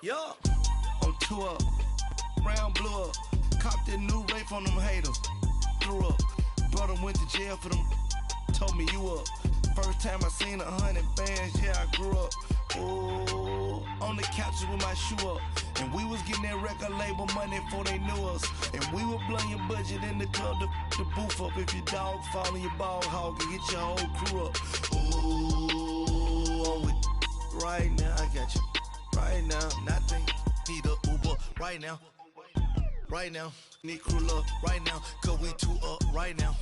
Yeah, I'm 2 up, round blew up, copped that new rape on them haters, threw up, brother went to jail for them, told me you up, first time I seen 100 bands, yeah I grew up, ooh, on the couches with my shoe up, and we was getting that record label money before they knew us, and we were blowing your budget in the club to boof up, if your dog fall in your ball hog and get your whole crew up, ooh, I'm with right now, I got you. Right now, nothing. Need a Uber right now. Right now. Need crew love right now. Cause we 2 up right now.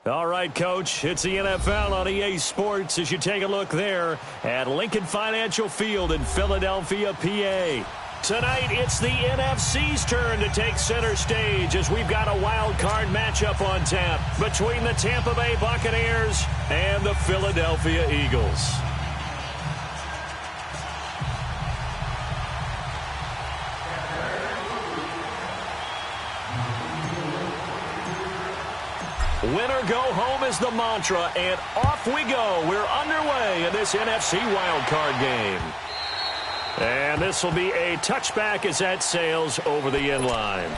All right, Coach. It's the NFL on EA Sports as you take a look there at Lincoln Financial Field in Philadelphia, PA. Tonight, it's the NFC's turn to take center stage as we've got a wild card matchup on tap between the Tampa Bay Buccaneers and the Philadelphia Eagles. Winner go home is the mantra, and off we go. We're underway in this NFC wildcard game. And this will be a touchback as that sails over the end line.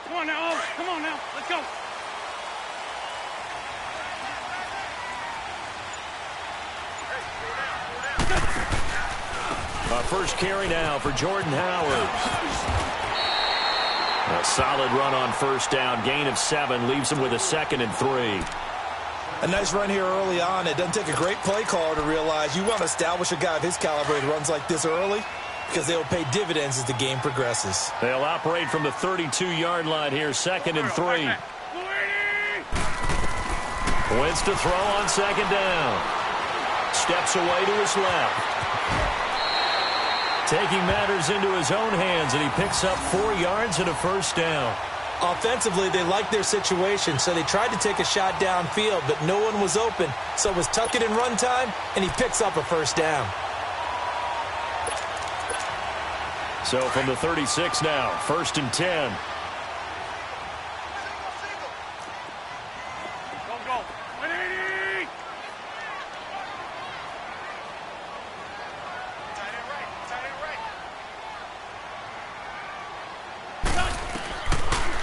Come on now, come on now, let's go. Our first carry now for Jordan Howard. A solid run on first down. Gain of 7 leaves him with a 2nd and 3. A nice run here early on. It doesn't take a great play caller to realize you want to establish a guy of his caliber that runs like this early because they will pay dividends as the game progresses. They'll operate from the 32-yard line here, 2nd and 3. Wins to throw on 2nd down. Steps away to his left. Taking matters into his own hands, and he picks up 4 yards and a first down. Offensively, they liked their situation, so they tried to take a shot downfield, but no one was open. So it was tuck it in run time, and he picks up a first down. So from the 36 now, 1st and 10.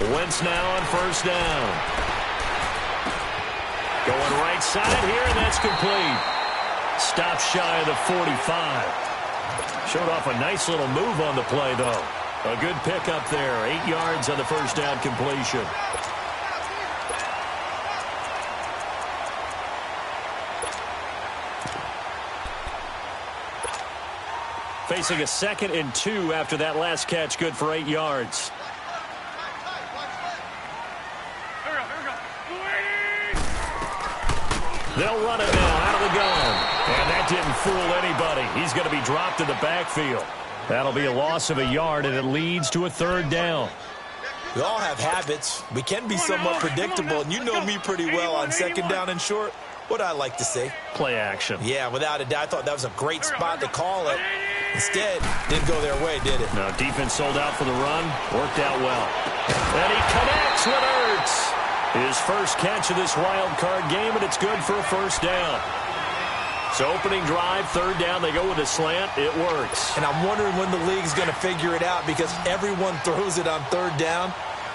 Wentz now on first down. Going right side here, and that's complete. Stop shy of the 45. Showed off a nice little move on the play, though. A good pickup there. 8 yards on the first down completion. Facing a 2nd and 2 after that last catch, good for 8 yards. They'll run it now out of the gun. And that didn't fool anybody. He's going to be dropped in the backfield. That'll be a loss of a yard, and it leads to a 3rd down. We all have habits. We can be somewhat predictable, and you know me pretty well on 2nd down and short. What I like to say? Play action. Yeah, without a doubt. I thought that was a great spot to call it. Instead, didn't go their way, did it? No, defense sold out for the run. Worked out well. And he connects with Ertz. His first catch of this wild card game, and it's good for a 1st down. So opening drive, 3rd down, they go with a slant. It works. And I'm wondering when the league's going to figure it out because everyone throws it on 3rd down.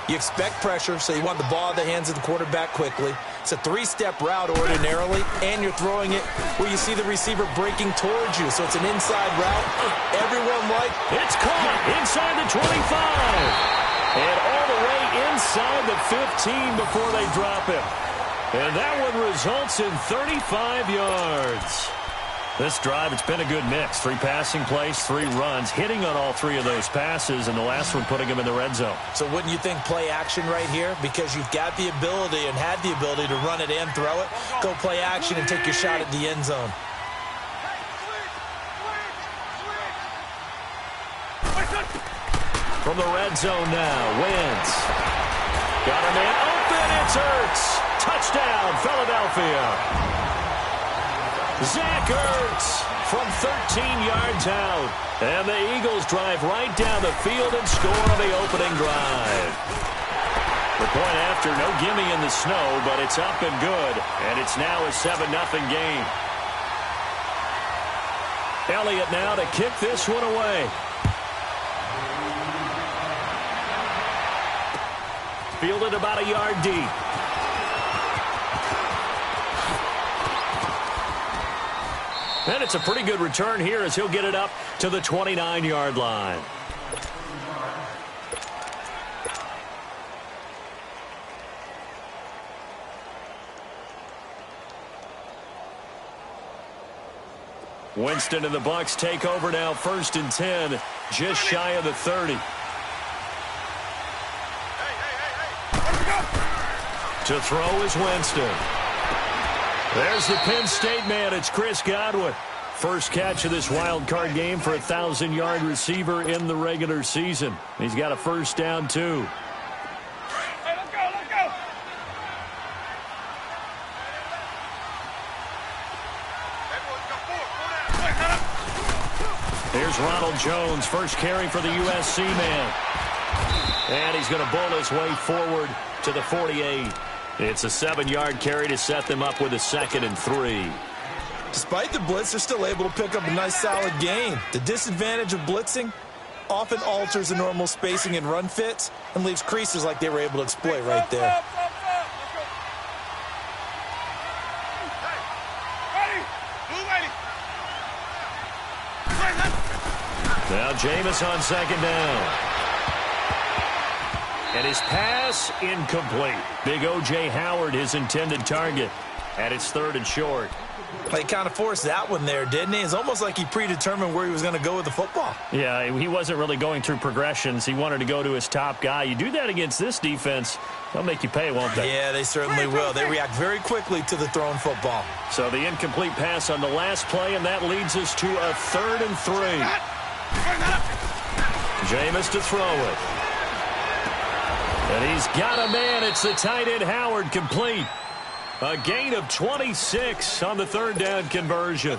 You expect pressure, so you want the ball in the hands of the quarterback quickly. It's a 3-step route ordinarily, and you're throwing it where you see the receiver breaking towards you. So it's an inside route. Everyone it's caught inside the 25. And all the way inside the 15 before they drop him. And that one results in 35 yards. This drive, it's been a good mix. 3 passing plays, 3 runs, hitting on all 3 of those passes, and the last one putting him in the red zone. So wouldn't you think play action right here? Because you've got the ability and had the ability to run it and throw it. Go play action and take your shot at the end zone. From the red zone now, Wentz. Got a man open, it's Ertz. Touchdown, Philadelphia. Zach Ertz from 13 yards out. And the Eagles drive right down the field and score on the opening drive. The point after, no gimme in the snow, but it's up and good. And it's now a 7-0 game. Elliott now to kick this one away. Fielded about a yard deep. And it's a pretty good return here as he'll get it up to the 29-yard line. Winston and the Bucs take over now, 1st and 10, just shy of the 30. To throw is Winston. There's the Penn State man. It's Chris Godwin. First catch of this wild card game for a 1,000-yard receiver in the regular season. He's got a 1st down, too. Hey, let's go, let's go. Here's Ronald Jones, first carry for the USC man. And he's going to bull his way forward to the 48. It's a 7-yard carry to set them up with a 2nd and 3. Despite the blitz, they're still able to pick up a nice, solid gain. The disadvantage of blitzing often alters the normal spacing and run fits and leaves creases like they were able to exploit right there. Now Jameis on 2nd down. And his pass incomplete. Big O.J. Howard, his intended target. And it's 3rd and short. He kind of forced that one there, didn't he? It's almost like he predetermined where he was going to go with the football. Yeah, he wasn't really going through progressions. He wanted to go to his top guy. You do that against this defense, they'll make you pay, won't they? Yeah, they certainly will. They react very quickly to the thrown football. So the incomplete pass on the last play, and that leads us to a 3rd and 3. Jameis to throw it. And he's got a man. It's the tight end Howard, complete. A gain of 26 on the 3rd down conversion.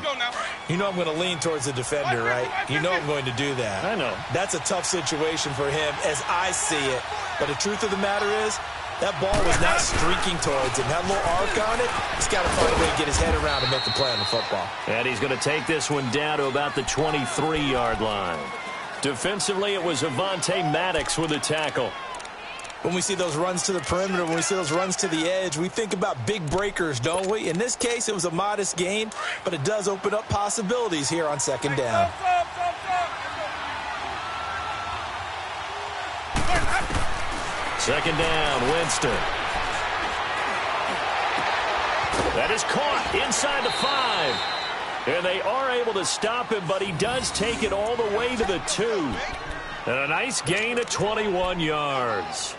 You know I'm going to lean towards the defender, right? You know I'm going to do that. I know. That's a tough situation for him as I see it. But the truth of the matter is, that ball was not streaking towards him. That little arc on it, he's got to find a way to get his head around and make the play on the football. And he's going to take this one down to about the 23-yard line. Defensively, it was Avonte Maddox with a tackle. When we see those runs to the perimeter, when we see those runs to the edge, we think about big breakers, don't we? In this case, it was a modest gain, but it does open up possibilities here on second down. Second down, Winston. That is caught inside the 5. And they are able to stop him, but he does take it all the way to the 2. And a nice gain of 21 yards.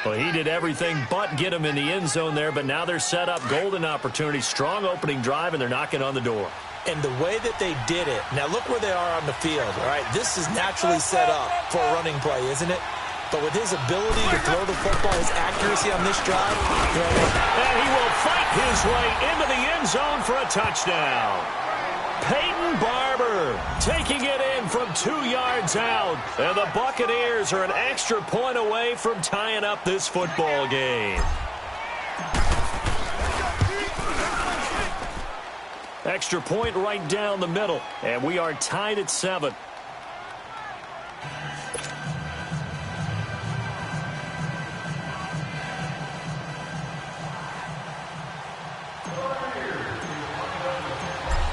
Well, he did everything but get him in the end zone there, but now they're set up. Golden opportunity, strong opening drive, and they're knocking on the door. And the way that they did it, now look where they are on the field, all right? This is naturally set up for a running play, isn't it? But with his ability to throw the football, his accuracy on this drive, and he will fight his way into the end zone for a touchdown. Peyton Barber taking it in from 2 yards out. And the Buccaneers are an extra point away from tying up this football game. Extra point right down the middle. And we are tied at 7.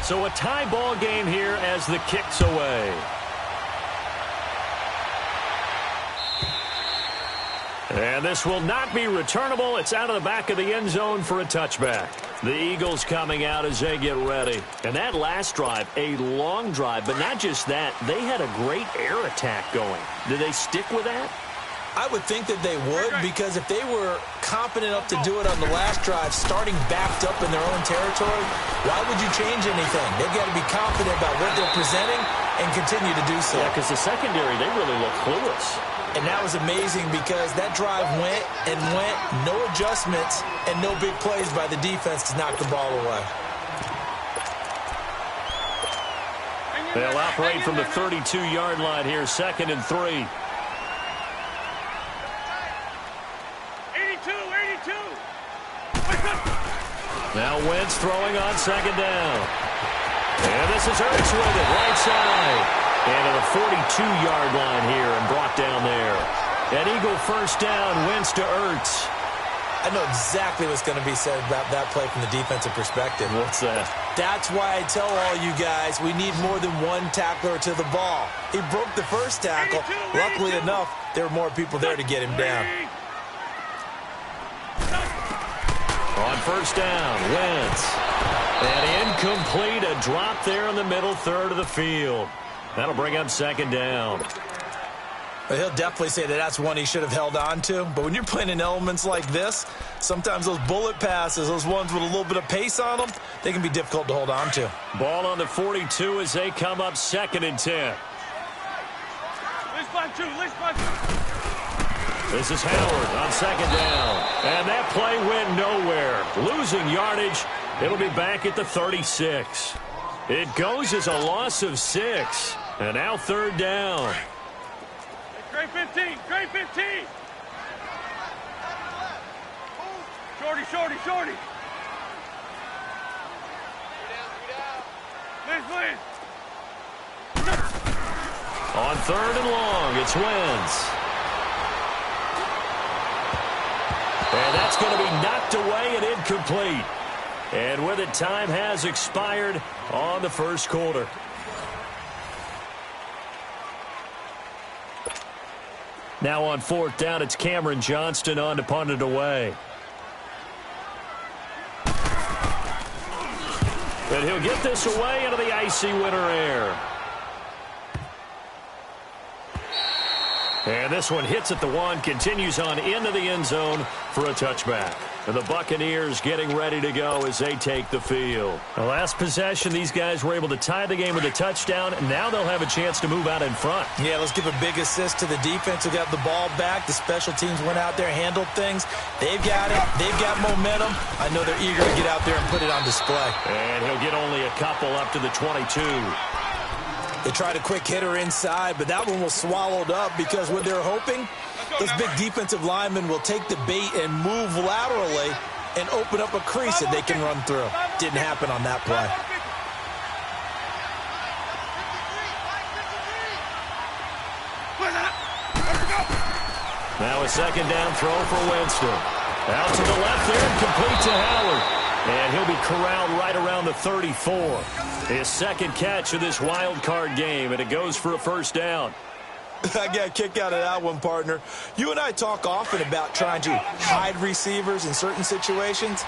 So a tie ball game here as the kick's away. And this will not be returnable. It's out of the back of the end zone for a touchback. The Eagles coming out as they get ready. And that last drive, a long drive, but not just that. They had a great air attack going. Did they stick with that? I would think that they would, because if they were confident enough to do it on the last drive, starting backed up in their own territory, why would you change anything? They've got to be confident about what they're presenting and continue to do so. Yeah, because the secondary, they really look clueless. And that was amazing because that drive went and went, no adjustments, and no big plays by the defense to knock the ball away. They'll operate from the 32-yard line here, 2nd and 3. Now Wentz throwing on 2nd down. And this is Ertz with it, right side. And to the 42-yard line here and brought down there. An Eagle first down, Wentz to Ertz. I know exactly what's going to be said about that play from the defensive perspective. What's that? That's why I tell all you guys we need more than one tackler to the ball. He broke the first tackle. Luckily enough, there were more people there to get him down. On first down, Wentz. And incomplete, a drop there in the middle third of the field. That'll bring up 2nd down. Well, he'll definitely say that that's one he should have held on to. But when you're playing in elements like this, sometimes those bullet passes, those ones with a little bit of pace on them, they can be difficult to hold on to. Ball on the 42 as they come up 2nd and 10. This is Howard on 2nd down. And that play went nowhere. Losing yardage. It'll be back at the 36. It goes as a loss of 6. And now 3rd down. Great 15. Great 15. Shorty. Liz. On 3rd and long, it's Wentz. And that's going to be knocked away and incomplete. And with it, time has expired on the first quarter. Now on 4th down, it's Cameron Johnston on to punt it away. And he'll get this away into the icy winter air. And this one hits at the 1, continues on into the end zone for a touchback. And the Buccaneers getting ready to go as they take the field. The last possession, these guys were able to tie the game with a touchdown, and now they'll have a chance to move out in front. Yeah, let's give a big assist to the defense who got the ball back. The special teams went out there, handled things. They've got it. They've got momentum. I know they're eager to get out there and put it on display. And he'll get only a couple up to the 22. They tried a quick hitter inside, but that one was swallowed up because what they're hoping, those big defensive linemen will take the bait and move laterally and open up a crease that they can run through. Didn't happen on that play. Now a second down throw for Winston. Out to the left there and complete to Howard. And he'll be corralled right around the 34. His second catch of this wild card game, and it goes for a first down. I got a kick out of that one, partner. You and I talk often about trying to hide receivers in certain situations,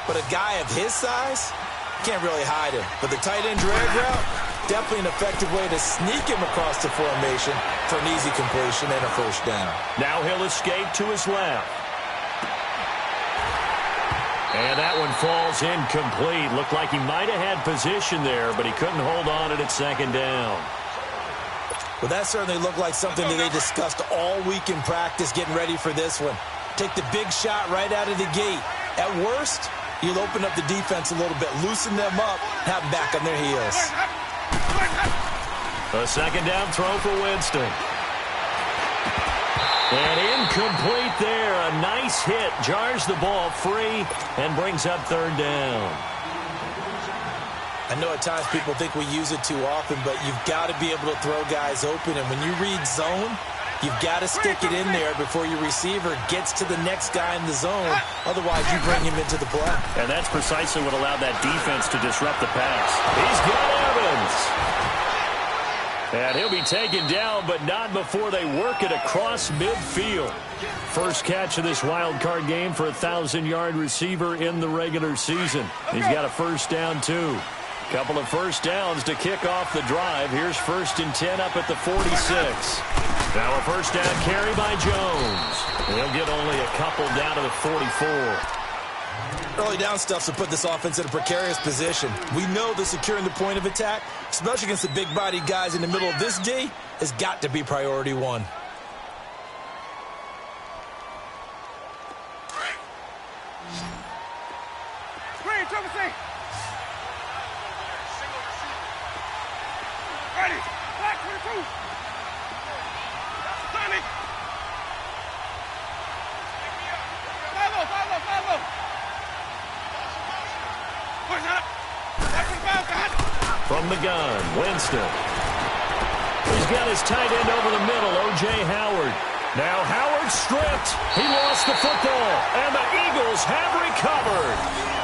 but a guy of his size can't really hide him. But the tight end drag route, definitely an effective way to sneak him across the formation for an easy completion and a first down. Now he'll escape to his left. And that one falls incomplete. Looked like he might have had position there, but he couldn't hold on at second down. Well, that certainly looked like something that they discussed all week in practice getting ready for this one. Take the big shot right out of the gate. At worst, you'll open up the defense a little bit, loosen them up, have them back on their heels. A second down throw for Winston. And incomplete there. A nice hit. Jars the ball free and brings up third down. I know at times people think we use it too often, but you've got to be able to throw guys open. And when you read zone, you've got to stick it in there before your receiver gets to the next guy in the zone. Otherwise, you bring him into the play. And that's precisely what allowed that defense to disrupt the pass. He's got Evans. And he'll be taken down, but not before they work it across midfield. First catch of this wild card game for a 1,000-yard receiver in the regular season. He's got a first down, too. Couple of first downs to kick off the drive. Here's 1st and 10 up at the 46. Now a first down carry by Jones. He'll get only a couple down to the 44. Early down stuff to put this offense in a precarious position. We know that securing the point of attack, especially against the big-bodied guys in the middle of this D, has got to be priority one. Green, triple C. Ready. Black 22. Tommy. Follow. From the gun, Winston. He's got his tight end over the middle, O.J. Howard. Now Howard stripped. He lost the football, and the Eagles have recovered.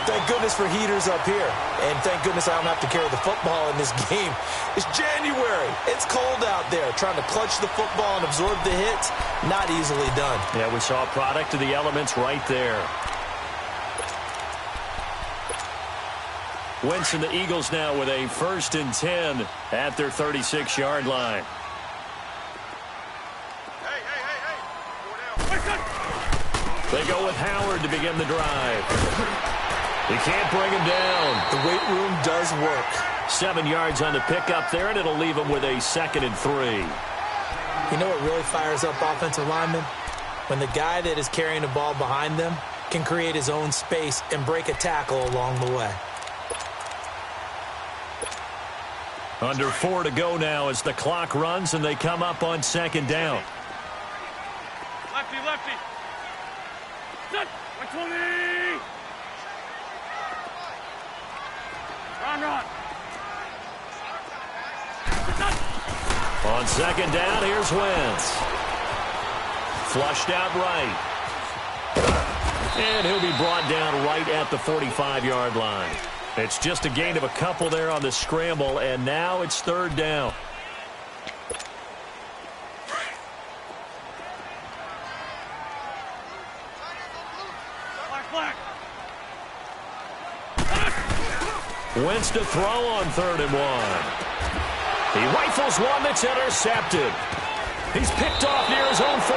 Thank goodness for heaters up here. And thank goodness I don't have to carry the football in this game. It's January. It's cold out there. Trying to clutch the football and absorb the hits, not easily done. Yeah, we saw a product of the elements right there. Winston, the Eagles now with a 1st and 10 at their 36-yard line. They go with Howard to begin the drive. He can't bring him down. The weight room does work. 7 yards on the pickup there, and it'll leave him with a 2nd and 3. You know what really fires up offensive linemen? When the guy that is carrying the ball behind them can create his own space and break a tackle along the way. Under 4 to go now as the clock runs and they come up on 2nd down. Lefty. Set. 120. Run. On 2nd down, here's Wentz. Flushed out right. And he'll be brought down right at the 45-yard line. It's just a gain of a couple there on the scramble, and now it's 3rd down. Black. Wentz to throw on 3rd and 1. He rifles one that's intercepted. He's picked off near his own 48,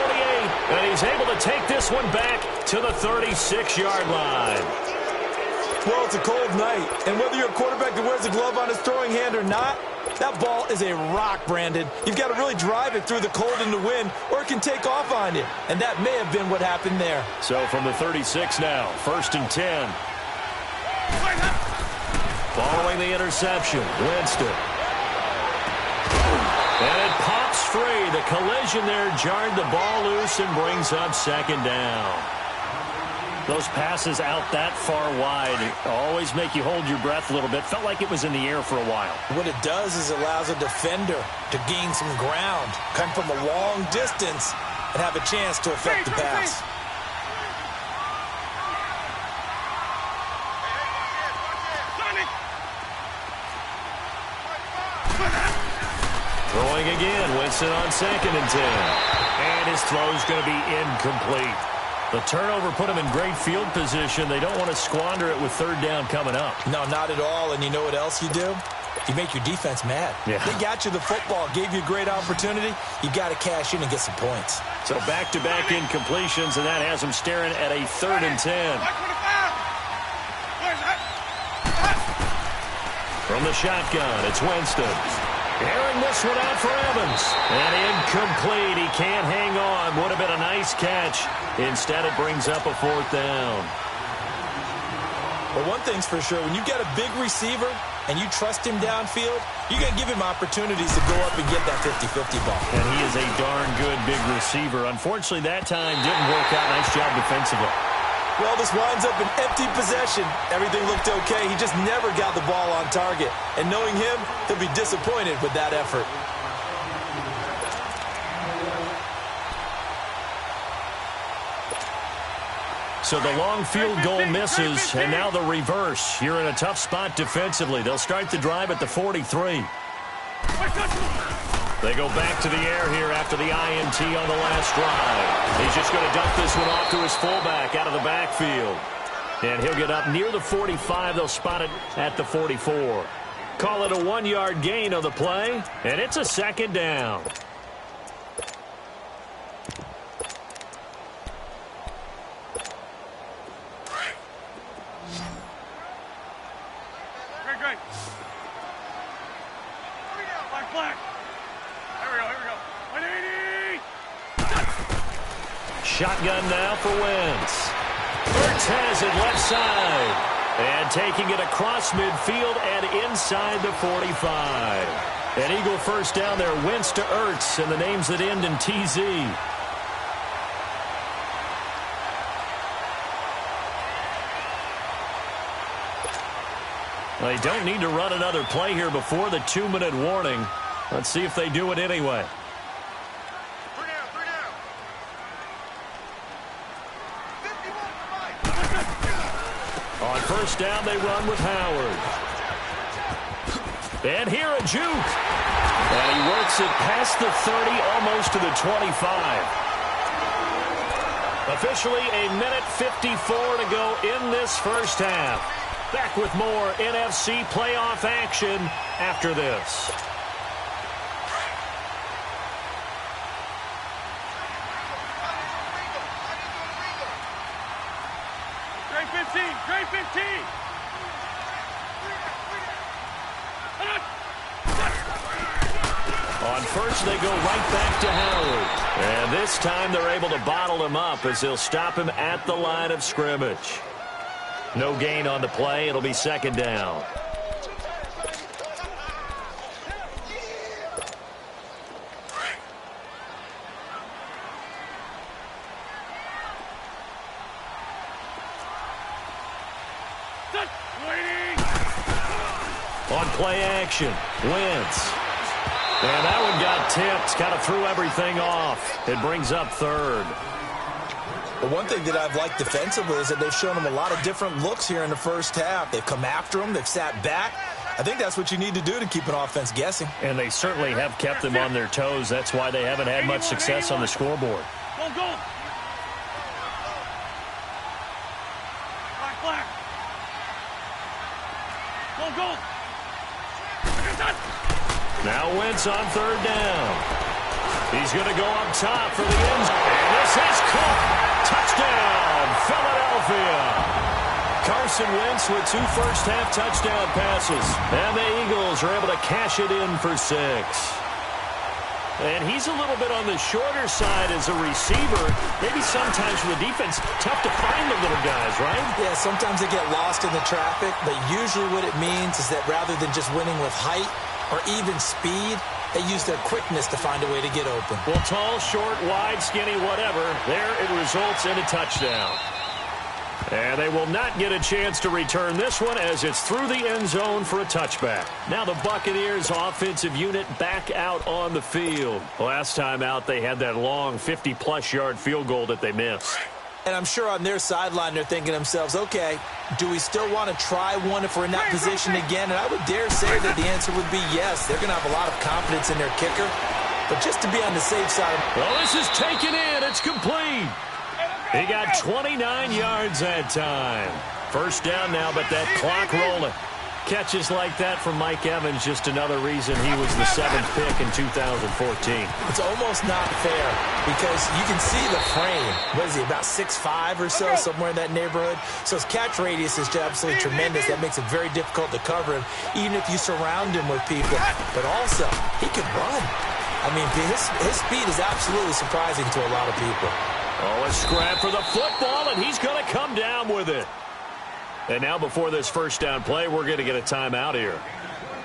and he's able to take this one back to the 36-yard line. Well, it's a cold night, and whether you're a quarterback that wears a glove on his throwing hand or not, that ball is a rock, Brandon. You've got to really drive it through the cold and the wind, or it can take off on you. And that may have been what happened there. So from the 36 now, 1st and 10. Following the interception, Winston. And it pops free. The collision there jarred the ball loose and brings up 2nd down. Those passes out that far wide always make you hold your breath a little bit. Felt like it was in the air for a while. What it does is allows a defender to gain some ground, come from a long distance, and have a chance to affect the pass. Throwing again, Winston on 2nd and 10. And his throw's going to be incomplete. The turnover put him in great field position. They don't want to squander it with 3rd down coming up. No, not at all. And you know what else you do? You make your defense mad. Yeah. They got you the football, gave you a great opportunity. You got to cash in and get some points. So back-to-back incompletions, and that has him staring at a 3rd and 10. From the shotgun, it's Winston. Airing this one out for Evans. And incomplete. He can't hang on. Would have been a nice catch. Instead, it brings up a 4th down. Well, one thing's for sure. When you get a big receiver and you trust him downfield, you're going to give him opportunities to go up and get that 50-50 ball. And he is a darn good big receiver. Unfortunately, that time didn't work out. Nice job defensively. Well, this winds up an empty possession. Everything looked okay. He just never got the ball on target. And knowing him, he'll be disappointed with that effort. So the long field goal misses, and now the reverse. You're in a tough spot defensively. They'll start the drive at the 43. They go back to the air here after the INT on the last drive. He's just going to dump this one off to his fullback out of the backfield. And he'll get up near the 45. They'll spot it at the 44. Call it a 1-yard gain on the play, and it's a 2nd down. Great. Black. Here we go. 180. Shotgun now for Wentz. Ertz has it left side. And taking it across midfield and inside the 45. An Eagle 1st down there. Wentz to Ertz, and the names that end in TZ. They don't need to run another play here before the 2-minute warning. Let's see if they do it anyway. 3 down. On 1st down, they run with Howard. And here a juke. And he works it past the 30, almost to the 25. Officially a minute 54 to go in this 1st half. Back with more NFC playoff action after this. Grade 15. On 1st, they go right back to Howard. And this time they're able to bottle him up as they'll stop him at the line of scrimmage. No gain on the play. It'll be 2nd down. On play action, Wentz. And that one got tipped. Kind of threw everything off. It brings up 3rd. But one thing that I've liked defensively is that they've shown them a lot of different looks here in the 1st half. They've come after them. They've sat back. I think that's what you need to do to keep an offense guessing. And they certainly have kept them on their toes. That's why they haven't had much success on the scoreboard. Go. Black. Go. Now Wentz on 3rd down. He's going to go up top for the end zone. And this is caught. Touchdown, Philadelphia. Carson Wentz with 2 first-half touchdown passes. And the Eagles are able to cash it in for 6. And he's a little bit on the shorter side as a receiver. Maybe sometimes for the defense, tough to find the little guys, right? Yeah, sometimes they get lost in the traffic, but usually what it means is that rather than just winning with height or even speed, they use their quickness to find a way to get open. Well, tall, short, wide, skinny, whatever, there it results in a touchdown. And they will not get a chance to return this one as it's through the end zone for a touchback. Now the Buccaneers offensive unit back out on the field. Last time out, they had that long 50-plus yard field goal that they missed. And I'm sure on their sideline they're thinking to themselves, okay, do we still want to try one if we're in that position again? And I would dare say that the answer would be yes. They're going to have a lot of confidence in their kicker. But just to be on the safe side. Well, this is taken in. It's complete. He got 29 yards that time. First down now, but that clock rolling. Catches like that from Mike Evans, just another reason he was the 7th pick in 2014. It's almost not fair because you can see the frame. What is he, about 6'5" or so, somewhere in that neighborhood? So his catch radius is absolutely tremendous. That makes it very difficult to cover him, even if you surround him with people. But also, he can run. I mean, his speed is absolutely surprising to a lot of people. Oh, a scrap for the football, and he's going to come down with it. And now before this first down play, we're going to get a timeout here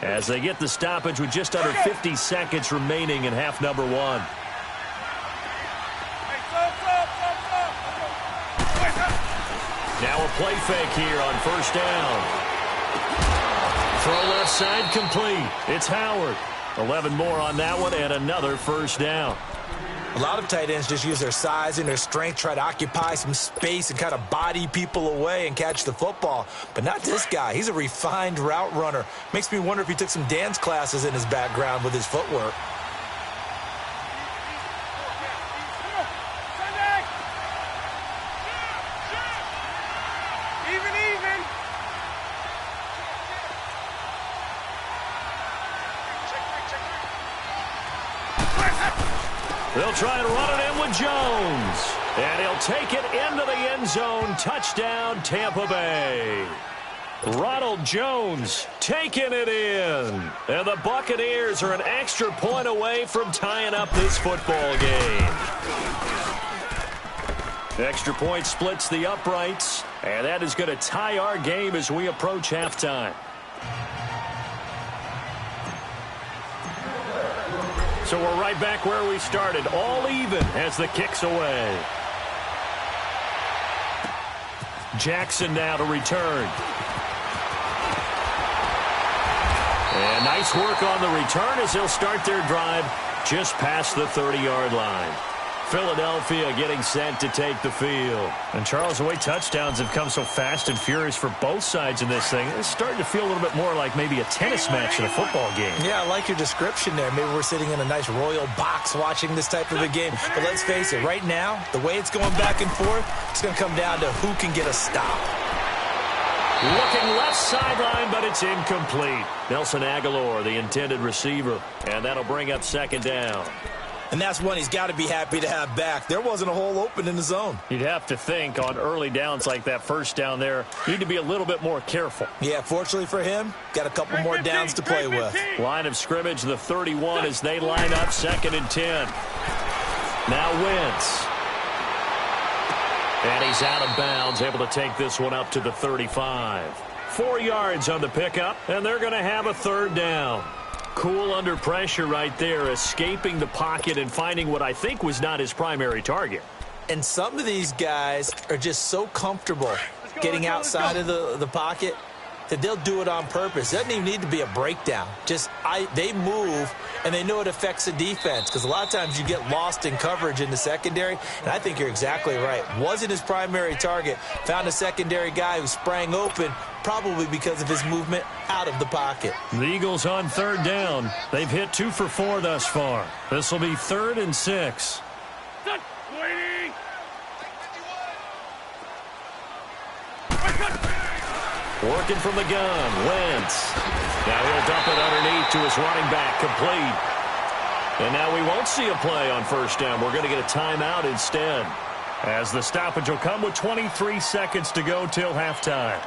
as they get the stoppage with just under 50 seconds remaining in half number 1. Now a play fake here on first down. Throw left side complete. It's Howard. 11 more on that one and another first down. A lot of tight ends just use their size and their strength, try to occupy some space and kind of body people away and catch the football. But not this guy. He's a refined route runner. Makes me wonder if he took some dance classes in his background with his footwork. They'll try and run it in with Jones. And he'll take it into the end zone. Touchdown, Tampa Bay. Ronald Jones taking it in. And the Buccaneers are an extra point away from tying up this football game. Extra point splits the uprights. And that is going to tie our game as we approach halftime. So we're right back where we started, all even as the kick's away. Jackson now to return. And nice work on the return as they'll start their drive just past the 30-yard line. Philadelphia getting set to take the field. And, Charles, the way touchdowns have come so fast and furious for both sides in this thing, it's starting to feel a little bit more like maybe a tennis match in a football game. Yeah, I like your description there. Maybe we're sitting in a nice royal box watching this type of a game. But let's face it, right now, the way it's going back and forth, it's going to come down to who can get a stop. Looking left sideline, but it's incomplete. Nelson Aguilar, the intended receiver, and that'll bring up second down. And that's one he's got to be happy to have back. There wasn't a hole open in the zone. You'd have to think on early downs like that first down there, need to be a little bit more careful. Yeah, fortunately for him, got a couple more downs to play with. Line of scrimmage, the 31 as they line up, 2nd and 10. Now Wentz. And he's out of bounds, able to take this one up to the 35. 4 yards on the pickup, and they're going to have a third down. Cool under pressure right there, escaping the pocket and finding what I think was not his primary target. And some of these guys are just so comfortable getting outside of the pocket that they'll do it on purpose. It doesn't even need to be a breakdown. They move, and they know it affects the defense because a lot of times you get lost in coverage in the secondary, and I think you're exactly right. Wasn't his primary target. Found a secondary guy who sprang open, probably because of his movement out of the pocket. The Eagles on third down. They've hit 2 for 4 thus far. This will be 3rd and 6. Waiting. Working from the gun, Wentz. Now he'll dump it underneath to his running back, complete. And now we won't see a play on first down. We're going to get a timeout instead, as the stoppage will come with 23 seconds to go till halftime.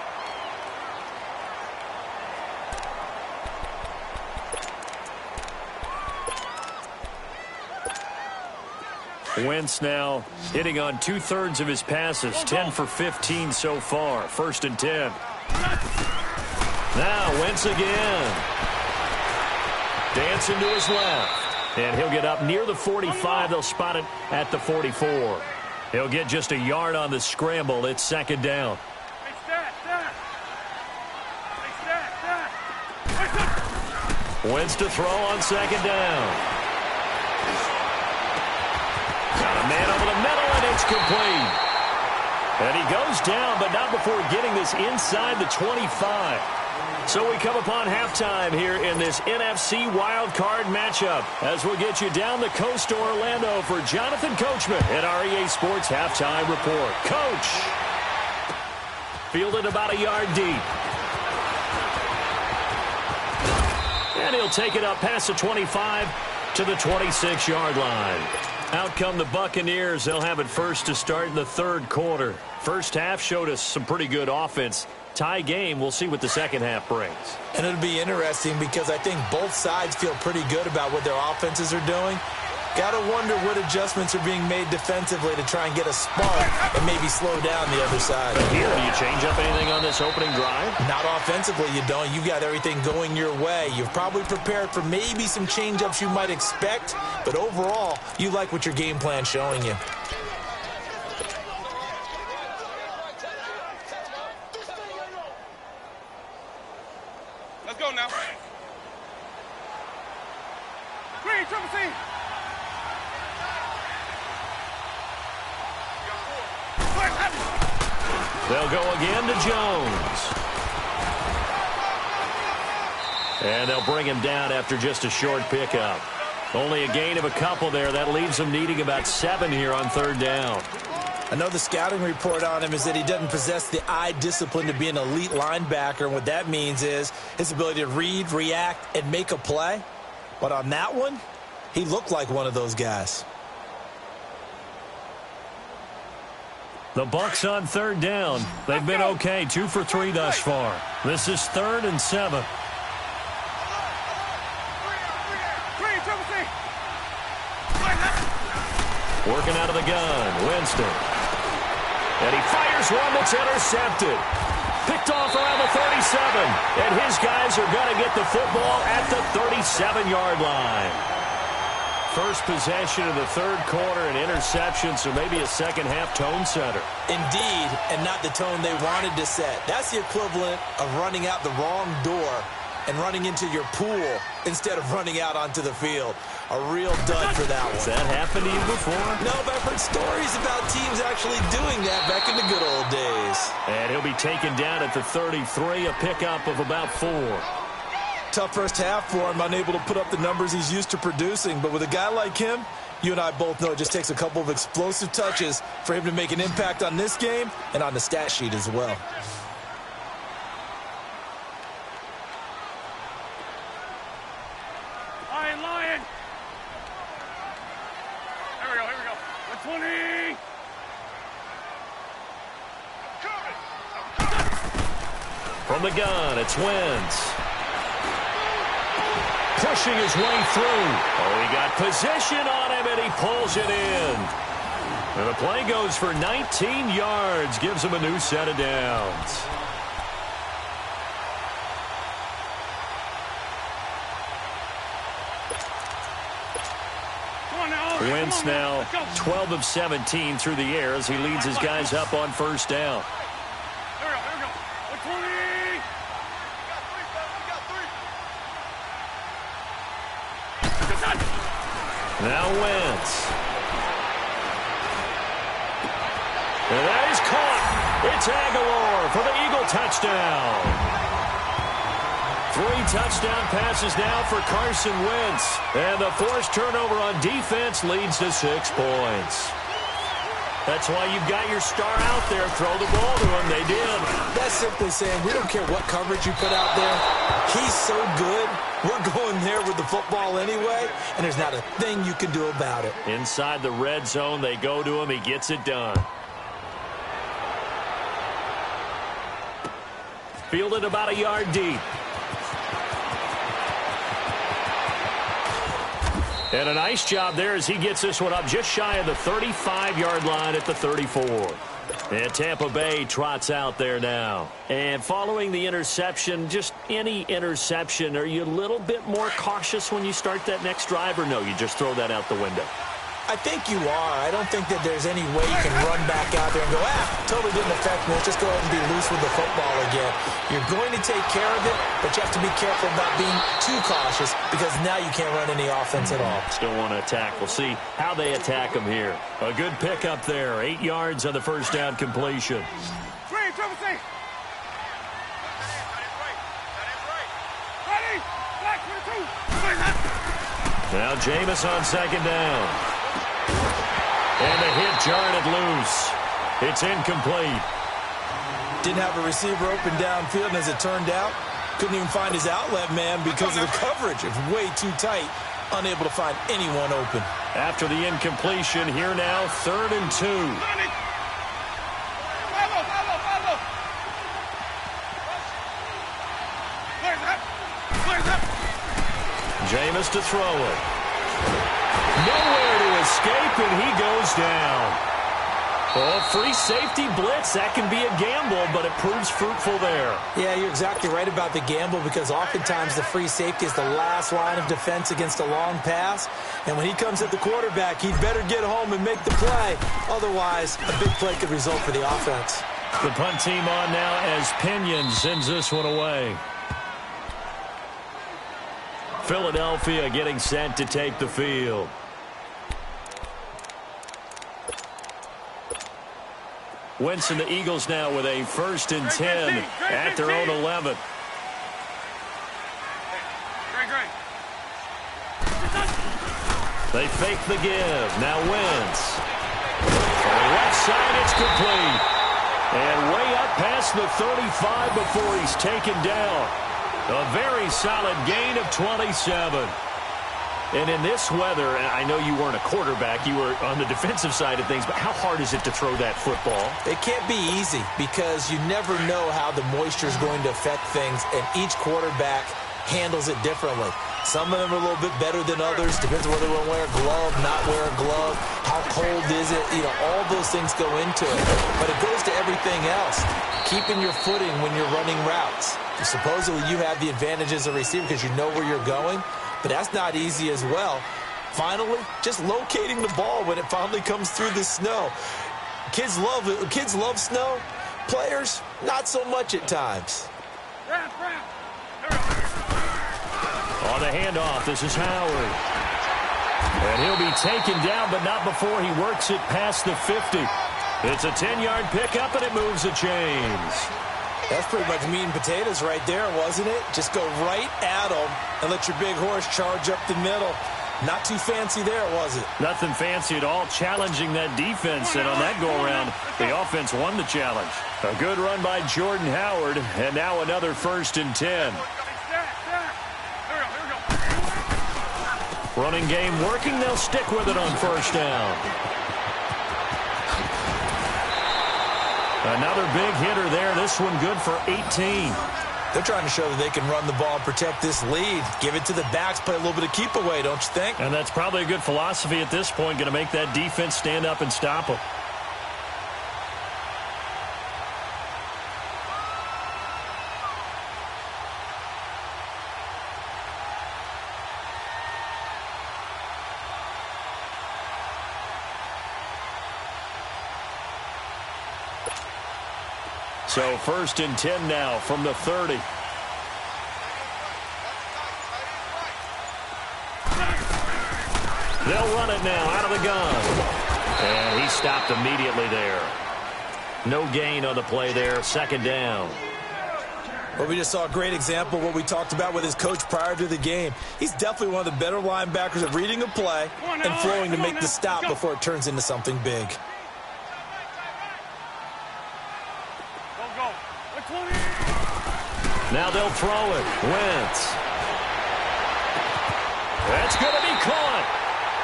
Wentz now hitting on 2/3 of his passes, 10 for 15 so far. 1st and 10. Now Wentz again. Dancing to his left. And he'll get up near the 45. They'll spot it at the 44. He'll get just a yard on the scramble. It's second down. Wentz to throw on second down. Got a man over the middle, and it's complete. And he goes down, but not before getting this inside the 25. So we come upon halftime here in this NFC wildcard matchup as we'll get you down the coast to Orlando for Jonathan Coachman at our EA Sports Halftime Report. Coach, fielded about a yard deep. And he'll take it up past the 25 to the 26-yard line. Out come the Buccaneers. They'll have it first to start in the third quarter. First half showed us some pretty good offense. Tie game, we'll see what the second half brings. And it'll be interesting because I think both sides feel pretty good about what their offenses are doing. Got to wonder what adjustments are being made defensively to try and get a spark and maybe slow down the other side. Here, do you change up anything on this opening drive? Not offensively, you don't. You've got everything going your way. You've probably prepared for maybe some change-ups you might expect, but overall, you like what your game plan's showing you. Let's go now. Green, triple C. They'll go again to Jones. And they'll bring him down after just a short pickup. Only a gain of a couple there. That leaves them needing about 7 here on third down. I know the scouting report on him is that he doesn't possess the eye discipline to be an elite linebacker. And what that means is his ability to read, react, and make a play. But on that one, he looked like one of those guys. The Bucs on third down. They've been okay, 2 for 3 thus far. This is 3rd and 7. Working out of the gun, Winston. And he fires one that's intercepted. Picked off around the 37. And his guys are going to get the football at the 37-yard line. First possession of the third quarter, an interception, so maybe a second-half tone setter. Indeed, and not the tone they wanted to set. That's the equivalent of running out the wrong door and running into your pool instead of running out onto the field. A real dud for that one. Has that happened to you before? No, but I've heard stories about teams actually doing that back in the good old days. And he'll be taken down at the 33, a pickup of about 4. Tough first half for him, unable to put up the numbers he's used to producing. But with a guy like him, you and I both know it just takes a couple of explosive touches for him to make an impact on this game and on the stat sheet as well. Lion. Here we go. 120. From the gun, it's Wentz. Pushing his way through. Oh, he got position on him, and he pulls it in. And the play goes for 19 yards, gives him a new set of downs. Wentz now 12 of 17 through the air as he leads his guys up on first down. Here we go. 120. Now Wentz. And that is caught. It's Aguilar for the Eagle touchdown. 3 touchdown passes now for Carson Wentz. And the forced turnover on defense leads to 6 points. That's why you've got your star out there. Throw the ball to him. They did. That's simply saying we don't care what coverage you put out there. He's so good. We're going there with the football anyway, and there's not a thing you can do about it. Inside the red zone, they go to him. He gets it done. Fielded about a yard deep. And a nice job there as he gets this one up just shy of the 35-yard line at the 34. And Tampa Bay trots out there now. And following the interception, just any interception, are you a little bit more cautious when you start that next drive, or no, you just throw that out the window? I think you are. I don't think that there's any way you can run back out there and go, totally didn't affect me. Let's just go ahead and be loose with the football again. You're going to take care of it, but you have to be careful about being too cautious because now you can't run any offense at all. Still want to attack. We'll see how they attack them here. A good pick up there. 8 yards on the first down completion. Now Jameis on second down. And a hit jarred it loose. It's incomplete. Didn't have a receiver open downfield, and as it turned out, couldn't even find his outlet man because of the coverage. It's way too tight, unable to find anyone open. After the incompletion, here now, 3rd and 2. Jameis to throw it. Nowhere to escape, and he goes down. Oh, free safety blitz. That can be a gamble, but it proves fruitful there. Yeah, you're exactly right about the gamble because oftentimes the free safety is the last line of defense against a long pass. And when he comes at the quarterback, he'd better get home and make the play. Otherwise, a big play could result for the offense. The punt team on now as Pinion sends this one away. Philadelphia getting set to take the field. Wentz and the Eagles now with a 1st and 10 at their own 11. They fake the give. Now Wentz. On the left side, it's complete. And way up past the 35 before he's taken down. A very solid gain of 27. And in this weather, I know you weren't a quarterback, you were on the defensive side of things, but how hard is it to throw that football? It can't be easy because you never know how the moisture is going to affect things, and each quarterback handles it differently. Some of them are a little bit better than others. Depends on whether they wear a glove, not wear a glove. How cold is it? You know, all those things go into it. But it goes to everything else. Keeping your footing when you're running routes. Supposedly you have the advantage as a receiver because you know where you're going, but that's not easy as well. Finally, just locating the ball when it finally comes through the snow. Kids love it. Kids love snow. Players, not so much at times. On the handoff, this is Howard. And he'll be taken down, but not before he works it past the 50. It's a 10-yard pickup, and it moves the chains. That's pretty much meat and potatoes right there, wasn't it? Just go right at them and let your big horse charge up the middle. Not too fancy there, was it? Nothing fancy at all, challenging that defense. And on that go-around, the offense won the challenge. A good run by Jordan Howard, and now another 1st and 10. Running game working. They'll stick with it on 1st down. Another big hitter there. This one good for 18. They're trying to show that they can run the ball and protect this lead. Give it to the backs, play a little bit of keep away, don't you think? And that's probably a good philosophy at this point. Going to make that defense stand up and stop them. So 1st and 10 now from the 30. They'll run it now out of the gun. And he stopped immediately there. No gain on the play there. 2nd down. Well, we just saw a great example of what we talked about with his coach prior to the game. He's definitely one of the better linebackers at reading a play and flowing to make the stop before it turns into something big. Now they'll throw it. Wentz. That's going to be caught.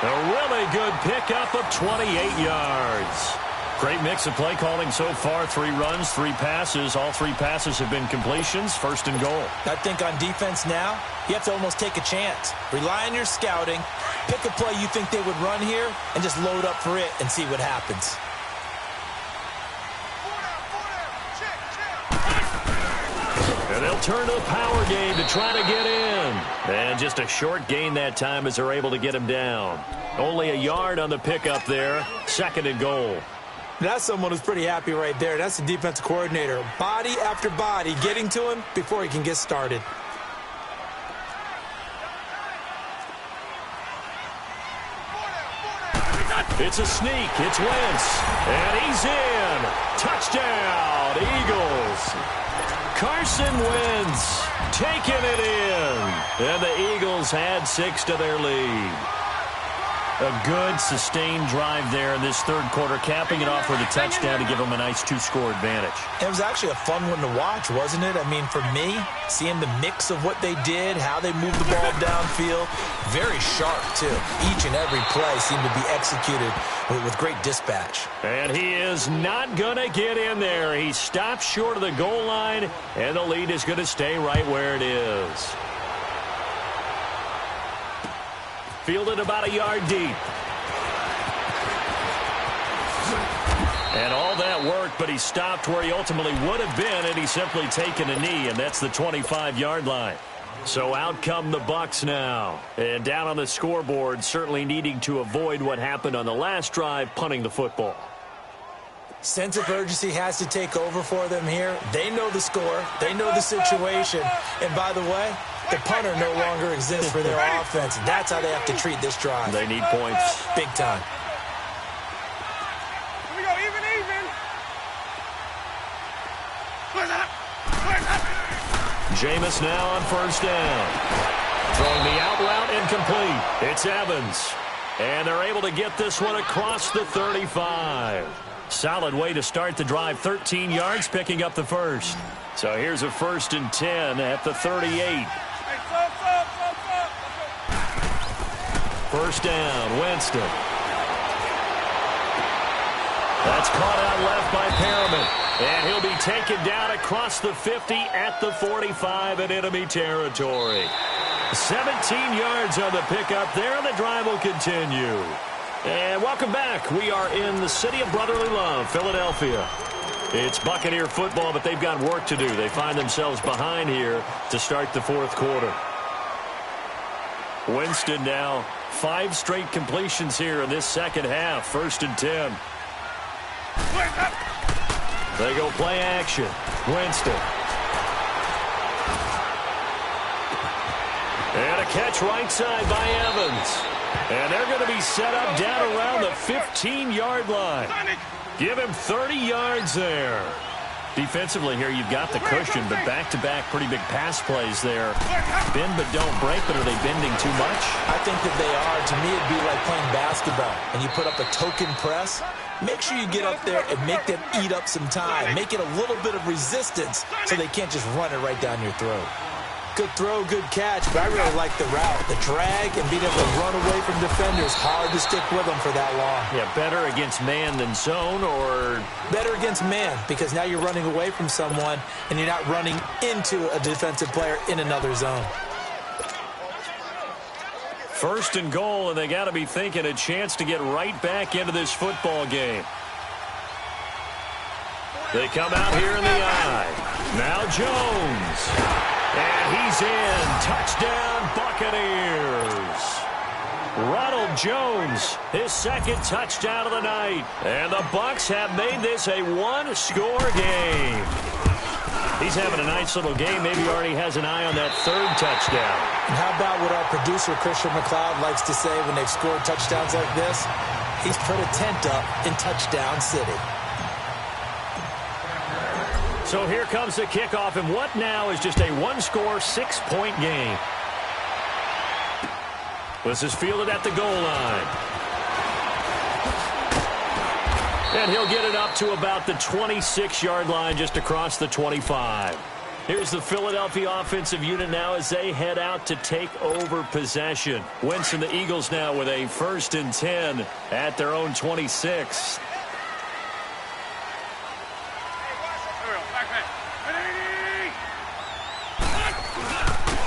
A really good pickup of 28 yards. Great mix of play calling so far. 3 runs, 3 passes. All 3 passes have been completions. 1st and goal. I think on defense now, you have to almost take a chance. Rely on your scouting. Pick a play you think they would run here and just load up for it and see what happens. And And they'll turn to the power game to try to get in. And just a short gain that time as they're able to get him down. Only a yard on the pickup there. 2nd and goal. That's someone who's pretty happy right there. That's the defensive coordinator. Body after body getting to him before he can get started. It's a sneak. It's Wentz. And he's in. Touchdown, Eagles. Carson Wentz taking it in. And the Eagles add 6 to their lead. A good, sustained drive there in this third quarter, capping it off with a touchdown to give them a nice 2-score advantage. It was actually a fun one to watch, wasn't it? I mean, for me, seeing the mix of what they did, how they moved the ball downfield, very sharp, too. Each and every play seemed to be executed with great dispatch. And he is not going to get in there. He stopped short of the goal line, and the lead is going to stay right where it is. Fielded about a yard deep. And all that worked, but he stopped where he ultimately would have been, and he's simply taken a knee, and that's the 25-yard line. So out come the Bucs now. And down on the scoreboard, certainly needing to avoid what happened on the last drive, punting the football. Sense of urgency has to take over for them here. They know the score. They know the situation. And by the way, the punter no longer exists for their offense. That's how they have to treat this drive. They need points. Big time. Here we go, even. Clear that up. Jameis now on 1st down. Throwing the out route incomplete. It's Evans. And they're able to get this one across the 35. Solid way to start the drive. 13 yards, picking up the first. So here's a 1st and 10 at the 38. First down, Winston. That's caught out left by Perriman. And he'll be taken down across the 50 at the 45 in enemy territory. 17 yards on the pickup there, and the drive will continue. And welcome back. We are in the city of brotherly love, Philadelphia. It's Buccaneer football, but they've got work to do. They find themselves behind here to start the 4th quarter. Winston now 5 straight completions here in this second half. 1st and 10. They go play action. Winston. And a catch right side by Evans. And they're going to be set up down around the 15-yard line. Give him 30 yards there. Defensively here, you've got the cushion, but back-to-back pretty big pass plays there. Bend but don't break, but are they bending too much? I think that they are. To me, it'd be like playing basketball, and you put up a token press. Make sure you get up there and make them eat up some time. Make it a little bit of resistance so they can't just run it right down your throat. Good throw, good catch, but I really like the route. The drag and being able to run away from defenders. Hard to stick with them for that long. Yeah, better against man than zone, or? Better against man, because now you're running away from someone and you're not running into a defensive player in another zone. 1st and goal, and they got to be thinking a chance to get right back into this football game. They come out here in the eye. Now Jones. And he's in. Touchdown, Buccaneers. Ronald Jones, his 2nd touchdown of the night. And the Bucs have made this a 1-score game. He's having a nice little game. Maybe already has an eye on that 3rd touchdown. And how about what our producer, Christian McLeod, likes to say when they've scored touchdowns like this? He's put a tent up in Touchdown City. So here comes the kickoff, and what now is just a 1-score, 6-point game. This is fielded at the goal line. And he'll get it up to about the 26-yard line, just across the 25. Here's the Philadelphia offensive unit now as they head out to take over possession. Wentz and the Eagles now with a 1st and 10 at their own 26.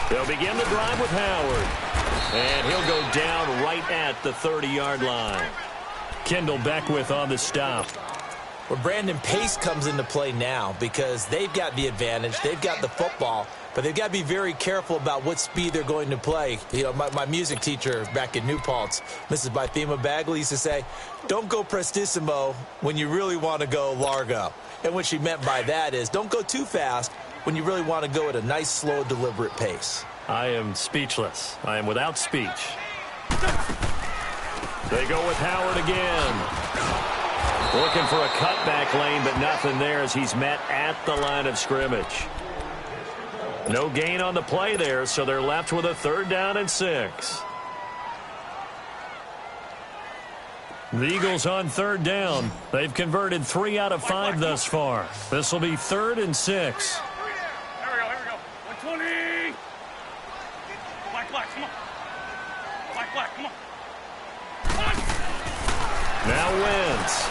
They'll begin the drive with Howard. And he'll go down right at the 30-yard line. Kendall Beckwith on the stop. where Brandon pace comes into play now because they've got the advantage. They've got the football, but they've got to be very careful about what speed they're going to play. You know, my music teacher back in New Paltz, Mrs. Bythema Bagley, used to say, don't go prestissimo when you really want to go largo. And what she meant by that is don't go too fast when you really want to go at a nice, slow, deliberate pace. I am speechless. I am without speech. They go with Howard again. Looking for a cutback lane, but nothing there as he's met at the line of scrimmage. No gain on the play there, so they're left with a 3rd down and 6. The Eagles on 3rd down. They've converted 3 out of 5 thus far. This will be 3rd and 6. Here we go. 120. Black, come on. Black, come on. Now Wentz.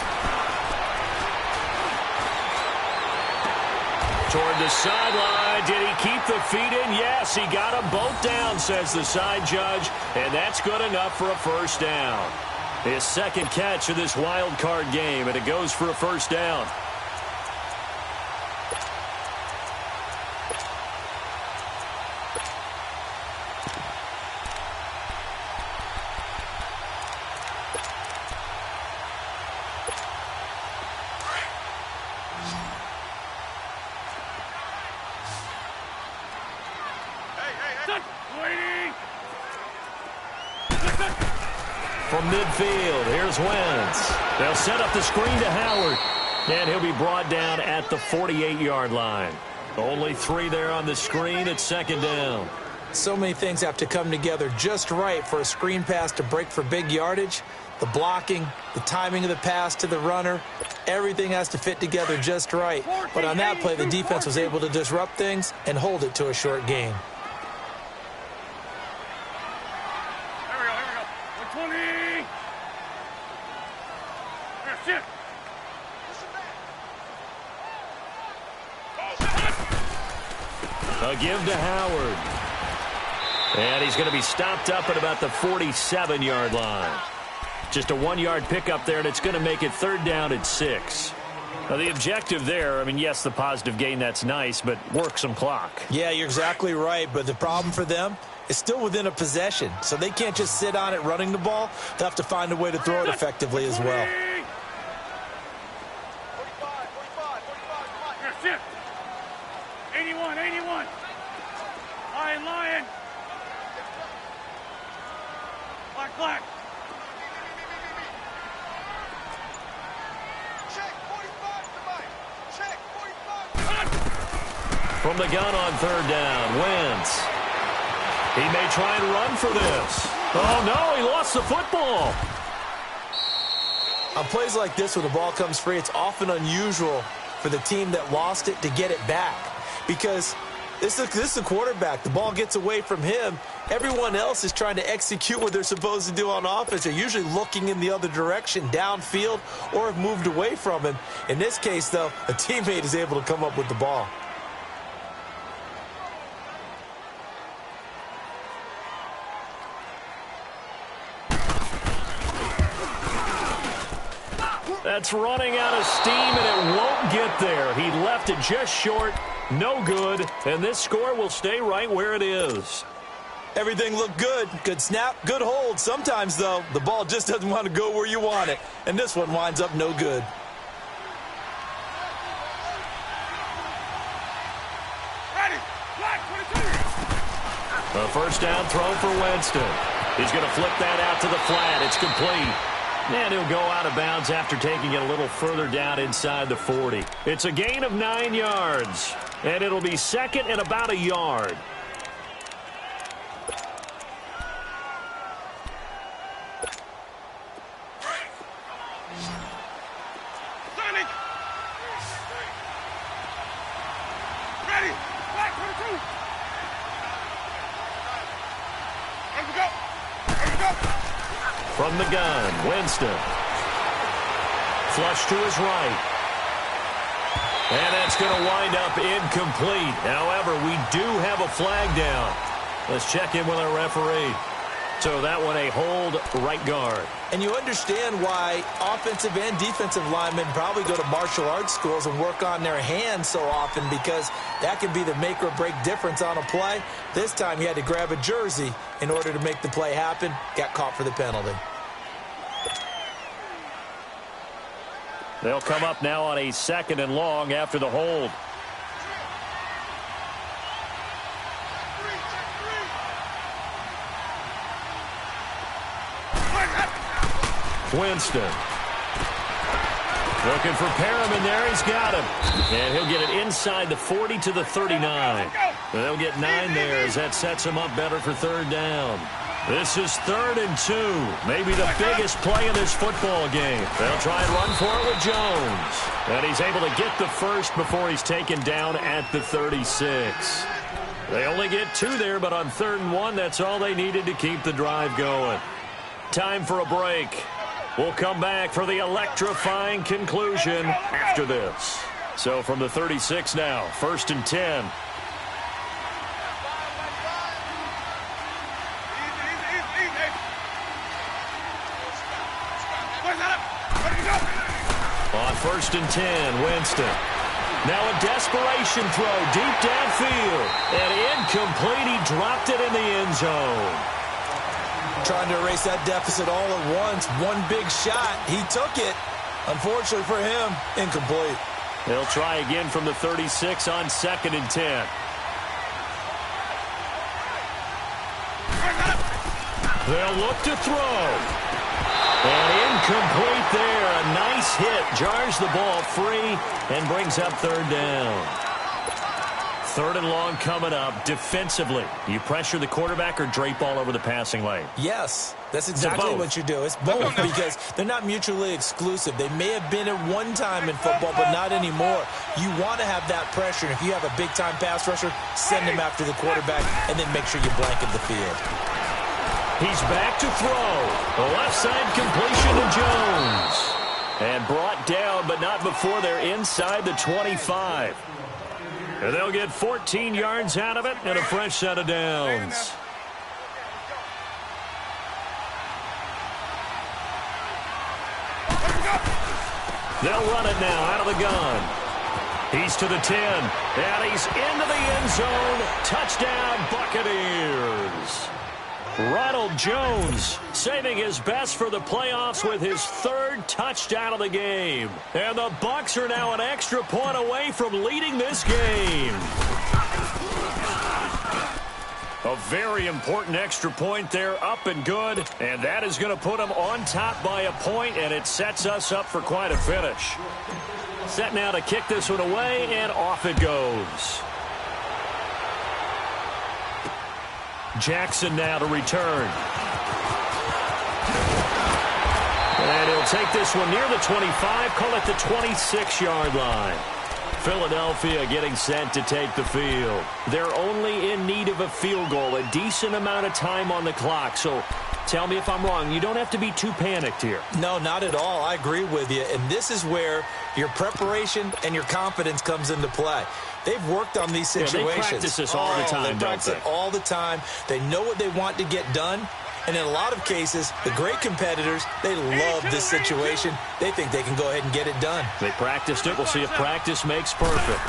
Toward the sideline. Did he keep the feet in? Yes, he got them both down, says the side judge. And that's good enough for a 1st down. His 2nd catch of this wild card game, and it goes for a 1st down. From midfield, here's Wentz. They'll set up the screen to Howard, and he'll be brought down at the 48-yard line. Only 3 there on the screen at 2nd down. So many things have to come together just right for a screen pass to break for big yardage. The blocking, the timing of the pass to the runner, everything has to fit together just right. But on that play, the defense was able to disrupt things and hold it to a short gain. A give to Howard. And he's going to be stopped up at about the 47-yard line. Just a 1-yard pickup there, and it's going to make it 3rd down and 6. Now, the objective there, I mean, yes, the positive gain, that's nice, but work some clock. Yeah, you're exactly right, but the problem for them is still within a possession, so they can't just sit on it running the ball. They'll have to find a way to throw it effectively as well. 81. Lion. Black. Check 45 tonight. Check 45. From the gun on 3rd down, Wentz. He may try and run for this. Oh, no, he lost the football. On plays like this where the ball comes free, it's often unusual for the team that lost it to get it back because this is the quarterback. The ball gets away from him. Everyone else is trying to execute what they're supposed to do on offense. They're usually looking in the other direction, downfield, or have moved away from him. In this case, though, a teammate is able to come up with the ball. That's running out of steam, and it won't get there. He left it just short. No good, and this score will stay right where it is. Everything looked good. Good snap, good hold. Sometimes, though, the ball just doesn't want to go where you want it, and this one winds up no good. Ready. Black, 22. A 1st down throw for Winston. He's going to flip that out to the flat. It's complete. And he'll go out of bounds after taking it a little further down inside the 40. It's a gain of 9 yards, and it'll be 2nd and about a yard. Sonic. Ready. Black, 22. Here we go. From the gun, Winston. Flush to his right. And that's going to wind up incomplete. However, we do have a flag down. Let's check in with our referee. So that one a hold right guard. And you understand why offensive and defensive linemen probably go to martial arts schools and work on their hands so often, because that can be the make or break difference on a play. This time he had to grab a jersey in order to make the play happen. Got caught for the penalty. They'll come up now on a 2nd and long after the hold. Winston. Looking for Perriman there. He's got him. And he'll get it inside the 40 to the 39. They'll get 9 there as that sets him up better for 3rd down. This is 3rd and 2. Maybe the biggest play in this football game. They'll try and run for it with Jones. And he's able to get the first before he's taken down at the 36. They only get 2 there, but on 3rd and 1, that's all they needed to keep the drive going. Time for a break. We'll come back for the electrifying conclusion after this. So from the 36 now, 1st and 10. On 1st and 10, Winston. Now a desperation throw deep downfield. And incomplete. He dropped it in the end zone. Trying to erase that deficit all at once. One big shot. He took it. Unfortunately for him, incomplete. They'll try again from the 36 on 2nd and 10. They'll look to throw. And incomplete there. A nice hit. Jars the ball free and brings up 3rd down. 3rd and long coming up. Defensively, you pressure the quarterback or drape all over the passing lane? Yes, that's exactly what you do. It's both, because they're not mutually exclusive. They may have been at one time in football, but not anymore. You want to have that pressure. And if you have a big-time pass rusher, send him after the quarterback, and then make sure you blanket the field. He's back to throw. The left side completion to Jones. And brought down, but not before they're inside the 25. And they'll get 14 yards out of it and a fresh set of downs. They'll run it now out of the gun. He's to the 10. And he's into the end zone. Touchdown, Buccaneers. Ronald Jones saving his best for the playoffs with his 3rd touchdown of the game. And the Bucs are now an extra point away from leading this game. A very important extra point there, up and good. And that is going to put them on top by a point, and it sets us up for quite a finish. Set now to kick this one away, and off it goes. Jackson now to return. And he'll take this one near the 25, call it the 26-yard line. Philadelphia getting set to take the field. They're only in need of a field goal, a decent amount of time on the clock. So tell me if I'm wrong. You don't have to be too panicked here. No, not at all. I agree with you. And this is where your preparation and your confidence comes into play. They've worked on these situations. Yeah, they practice this all the time, they practice it all the time. They know what they want to get done. And in a lot of cases, the great competitors, they love this situation. They think they can go ahead and get it done. They practiced it. We'll see if practice makes perfect.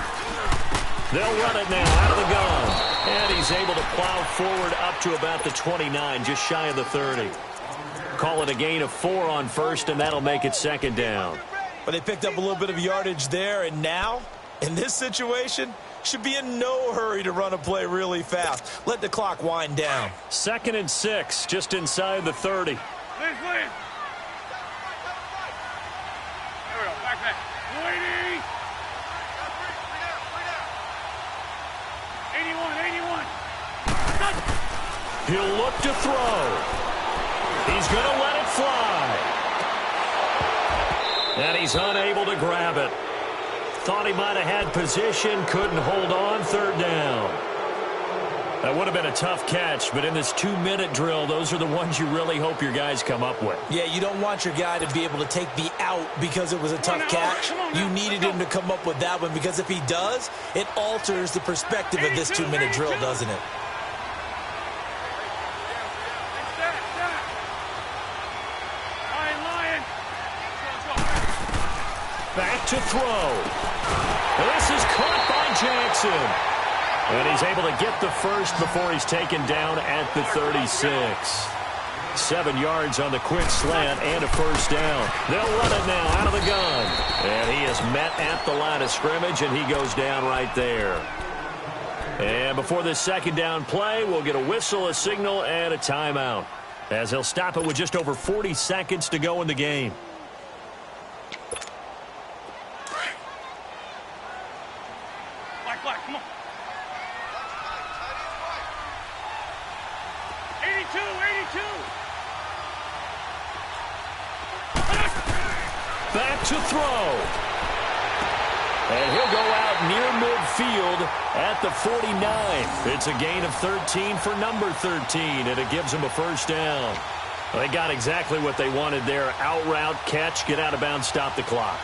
They'll run it now out of the gun. And he's able to plow forward up to about the 29, just shy of the 30. Call it a gain of 4 on 1st, and that'll make it 2nd down. But they picked up a little bit of yardage there, and now, in this situation, should be in no hurry to run a play really fast. Let the clock wind down. 2nd and 6, just inside the 30. Please. There we go. Back. Lady. 81. He'll look to throw. He's going to let it fly. And he's unable to grab it. Thought he might have had position, couldn't hold on, 3rd down. That would have been a tough catch, but in this 2-minute drill, those are the ones you really hope your guys come up with. Yeah, you don't want your guy to be able to take the out because it was a tough catch. You needed him to come up with that one, because if he does, it alters the perspective of this 2-minute drill, doesn't it? Back to throw. This is caught by Jackson. And he's able to get the first before he's taken down at the 36. 7 yards on the quick slant and a first down. They'll run it now out of the gun. And he is met at the line of scrimmage, and he goes down right there. And before this second down play, we'll get a whistle, a signal, and a timeout, as he'll stop it with just over 40 seconds to go in the game. Come on. 82, 82. Back to throw. And he'll go out near midfield at the 49. It's a gain of 13 for number 13, and it gives him a first down. They got exactly what they wanted there. Out route, catch, get out of bounds, stop the clock.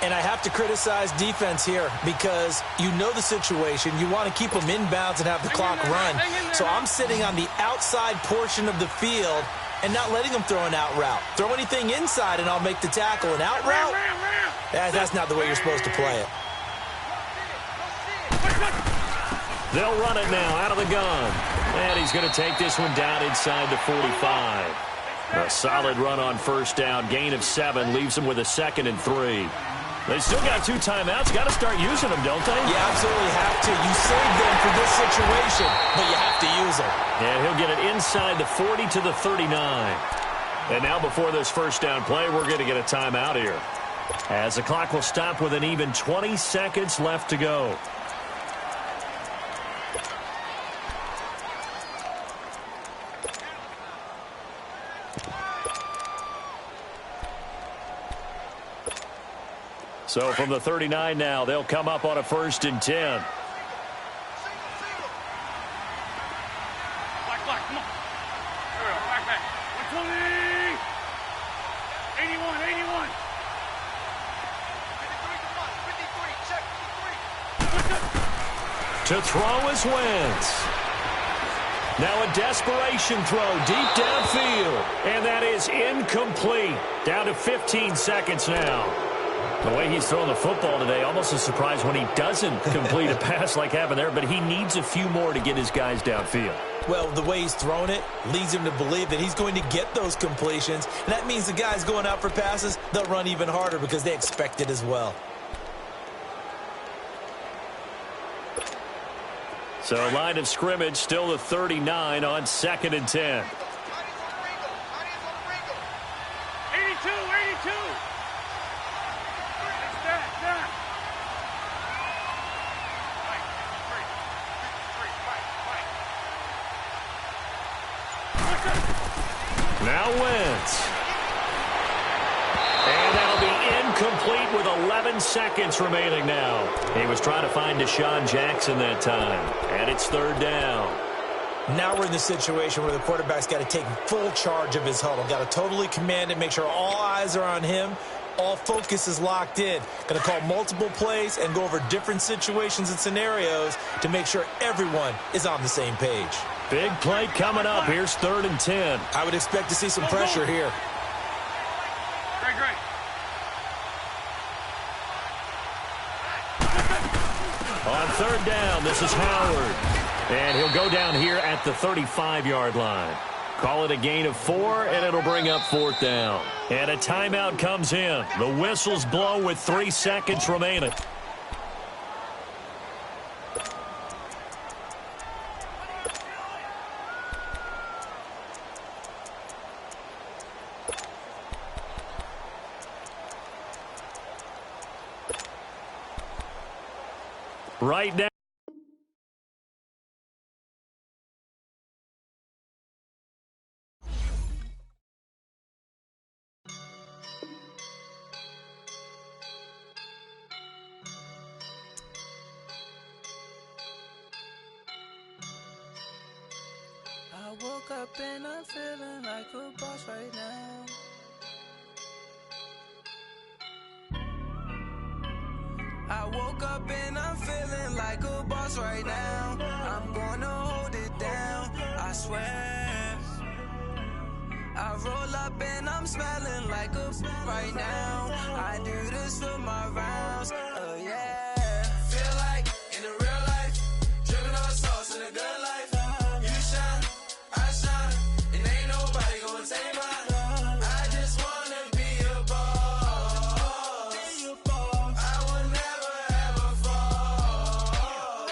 And I have to criticize defense here because you know the situation. You want to keep them inbounds and have the clock run. So I'm sitting on the outside portion of the field and not letting them throw an out route. Throw anything inside and I'll make the tackle. An out route? That's not the way you're supposed to play it. They'll run it now out of the gun. And he's going to take this one down inside the 45. A solid run on first down. Gain of 7 leaves him with a 2nd and 3. They still got 2 timeouts. Got to start using them, don't they? You absolutely have to. You save them for this situation, but you have to use them. And he'll get it inside the 40 to the 39. And now before this first down play, we're going to get a timeout here, as the clock will stop with an even 20 seconds left to go. So from the 39 now, they'll come up on a 1st and 10. Black, come on. There we go, back. 120. 81, 81. 53, check, 53. To throw is Wentz. Now a desperation throw deep downfield. And that is incomplete. Down to 15 seconds now. The way he's throwing the football today, almost a surprise when he doesn't complete a pass like happened there, but he needs a few more to get his guys downfield. Well, the way he's thrown it leads him to believe that he's going to get those completions, and that means the guys going out for passes, they'll run even harder because they expect it as well. So line of scrimmage still the 39 on 2nd and 10. 82, 82. Now Wentz. And that'll be incomplete with 11 seconds remaining now. He was trying to find Deshaun Jackson that time. And it's 3rd down. Now we're in the situation where the quarterback's got to take full charge of his huddle. Got to totally command it, make sure all eyes are on him. All focus is locked in. Going to call multiple plays and go over different situations and scenarios to make sure everyone is on the same page. Big play coming up. Here's 3rd and 10. I would expect to see some pressure here. Great. On 3rd down, this is Howard. And he'll go down here at the 35-yard line. Call it a gain of 4, and it'll bring up 4th down. And a timeout comes in. The whistles blow with 3 seconds remaining. Right now. I woke up and I'm feeling like a boss right now. I woke up and I'm feeling like a boss right now. I'm gonna hold it down, I swear. I roll up and I'm smelling like a right now. I do this for my my rounds. Oh yeah. Feel like in the real life, dripping on sauce in the good life. You shine, I shine, and ain't nobody gonna take mine. I just wanna be a boss. I will never ever fall.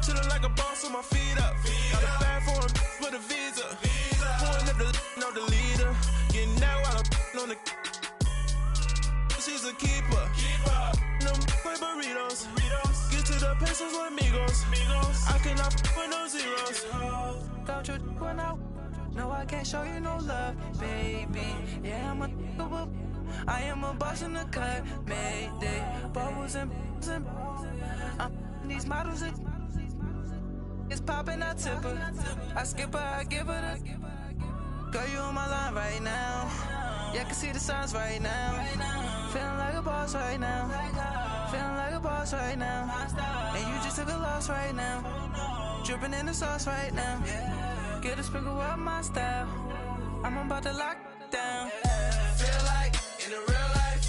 Chillin' like a boss with my feet up. Got a bag for him with a visa. Pulling up the know the leader. Getting that while I'm on the. She's a keeper. No play burritos. Get to the pesos with amigos. I cannot with no zeros. Don't you run out? No, I can't show you no love, baby. Yeah, I am a boss in the cut, Mayday. Bubbles and these models are. It's poppin', I tip her. I skip her, I give her the. Girl, you on my line right now. Yeah, I can see the signs right now. Feeling like a boss right now. Feeling like a boss right now. And you just took a loss right now. Dripping in the sauce right now. Get a sprinkle up my style. I'm about to lock down. Feel like in the real life,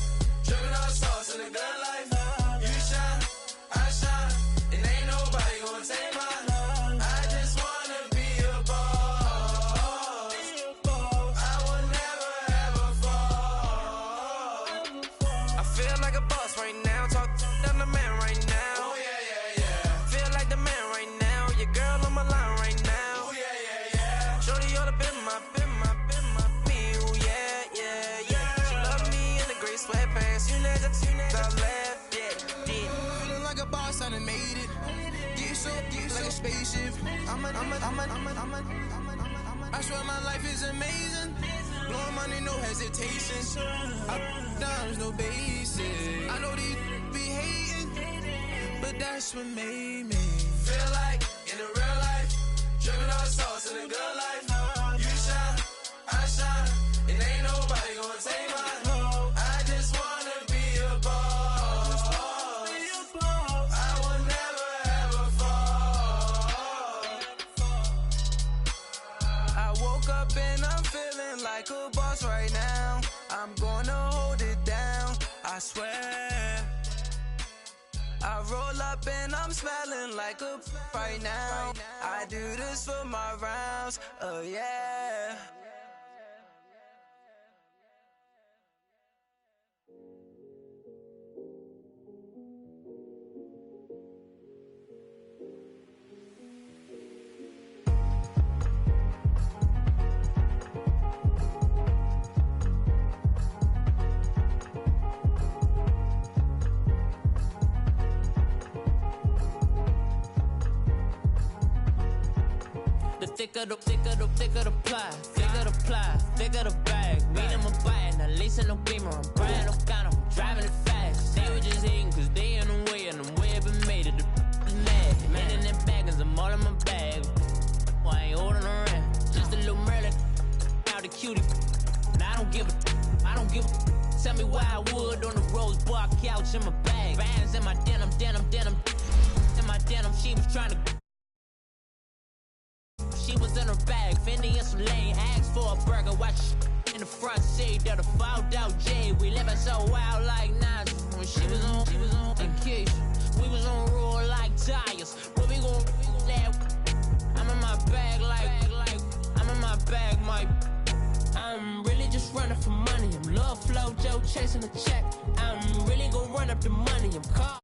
dripping on sauce in the good life. You shine, I shine, and ain't nobody gonna take mine. I just wanna be a boss. I will never ever fall. I feel like a boss right now. Talk to the man right now. Oh yeah. Feel like the man right now. Your girl on my line right now. Oh yeah. Shorty oughta been my peel, yeah. She love me in the gray sweatpants. You never left, yeah. Feeling like a boss, I done made it. Get so like a spaceship. I swear my life is amazing. Blowing money, no hesitation. Up, downs, no basic. I know these be hating, but that's what made me feel like in the real life, dripping on sauce in the good life. You shine, I shine, and ain't nobody gonna take mine. I just wanna be a boss. I will never ever fall. I woke up and I'm feeling like a boss right now. I'm gonna hold it down, I swear. I roll up and I'm smelling like a right now. I do this for my rounds, oh yeah. Thicker the ply, thicker the bag. Mean I'm a buyer, not leasing no beamer. I'm buying no counter, I'm driving it fast. They were just hating cause they in the way, and the way I've been made it. The mad, man in them baggins, I'm all in my bag. Why I ain't holding around? Just a little Merlin, out the cutie. And I don't give a. Tell me why I would on the rose bar couch in my bag. Bands in my denim. In my denim, she was trying to. She was in her bag, Fendi and some lane. Asked for a burger, watch in the front seat of the fouled out J. We living so wild like Nas. When she was on vacation, we was on roll like tires. What we gon' that? I'm in my bag like I'm in my bag, Mike. I'm really just running for money. I'm Love Flow Joe chasing the check. I'm really gon' run up the money. I'm caught.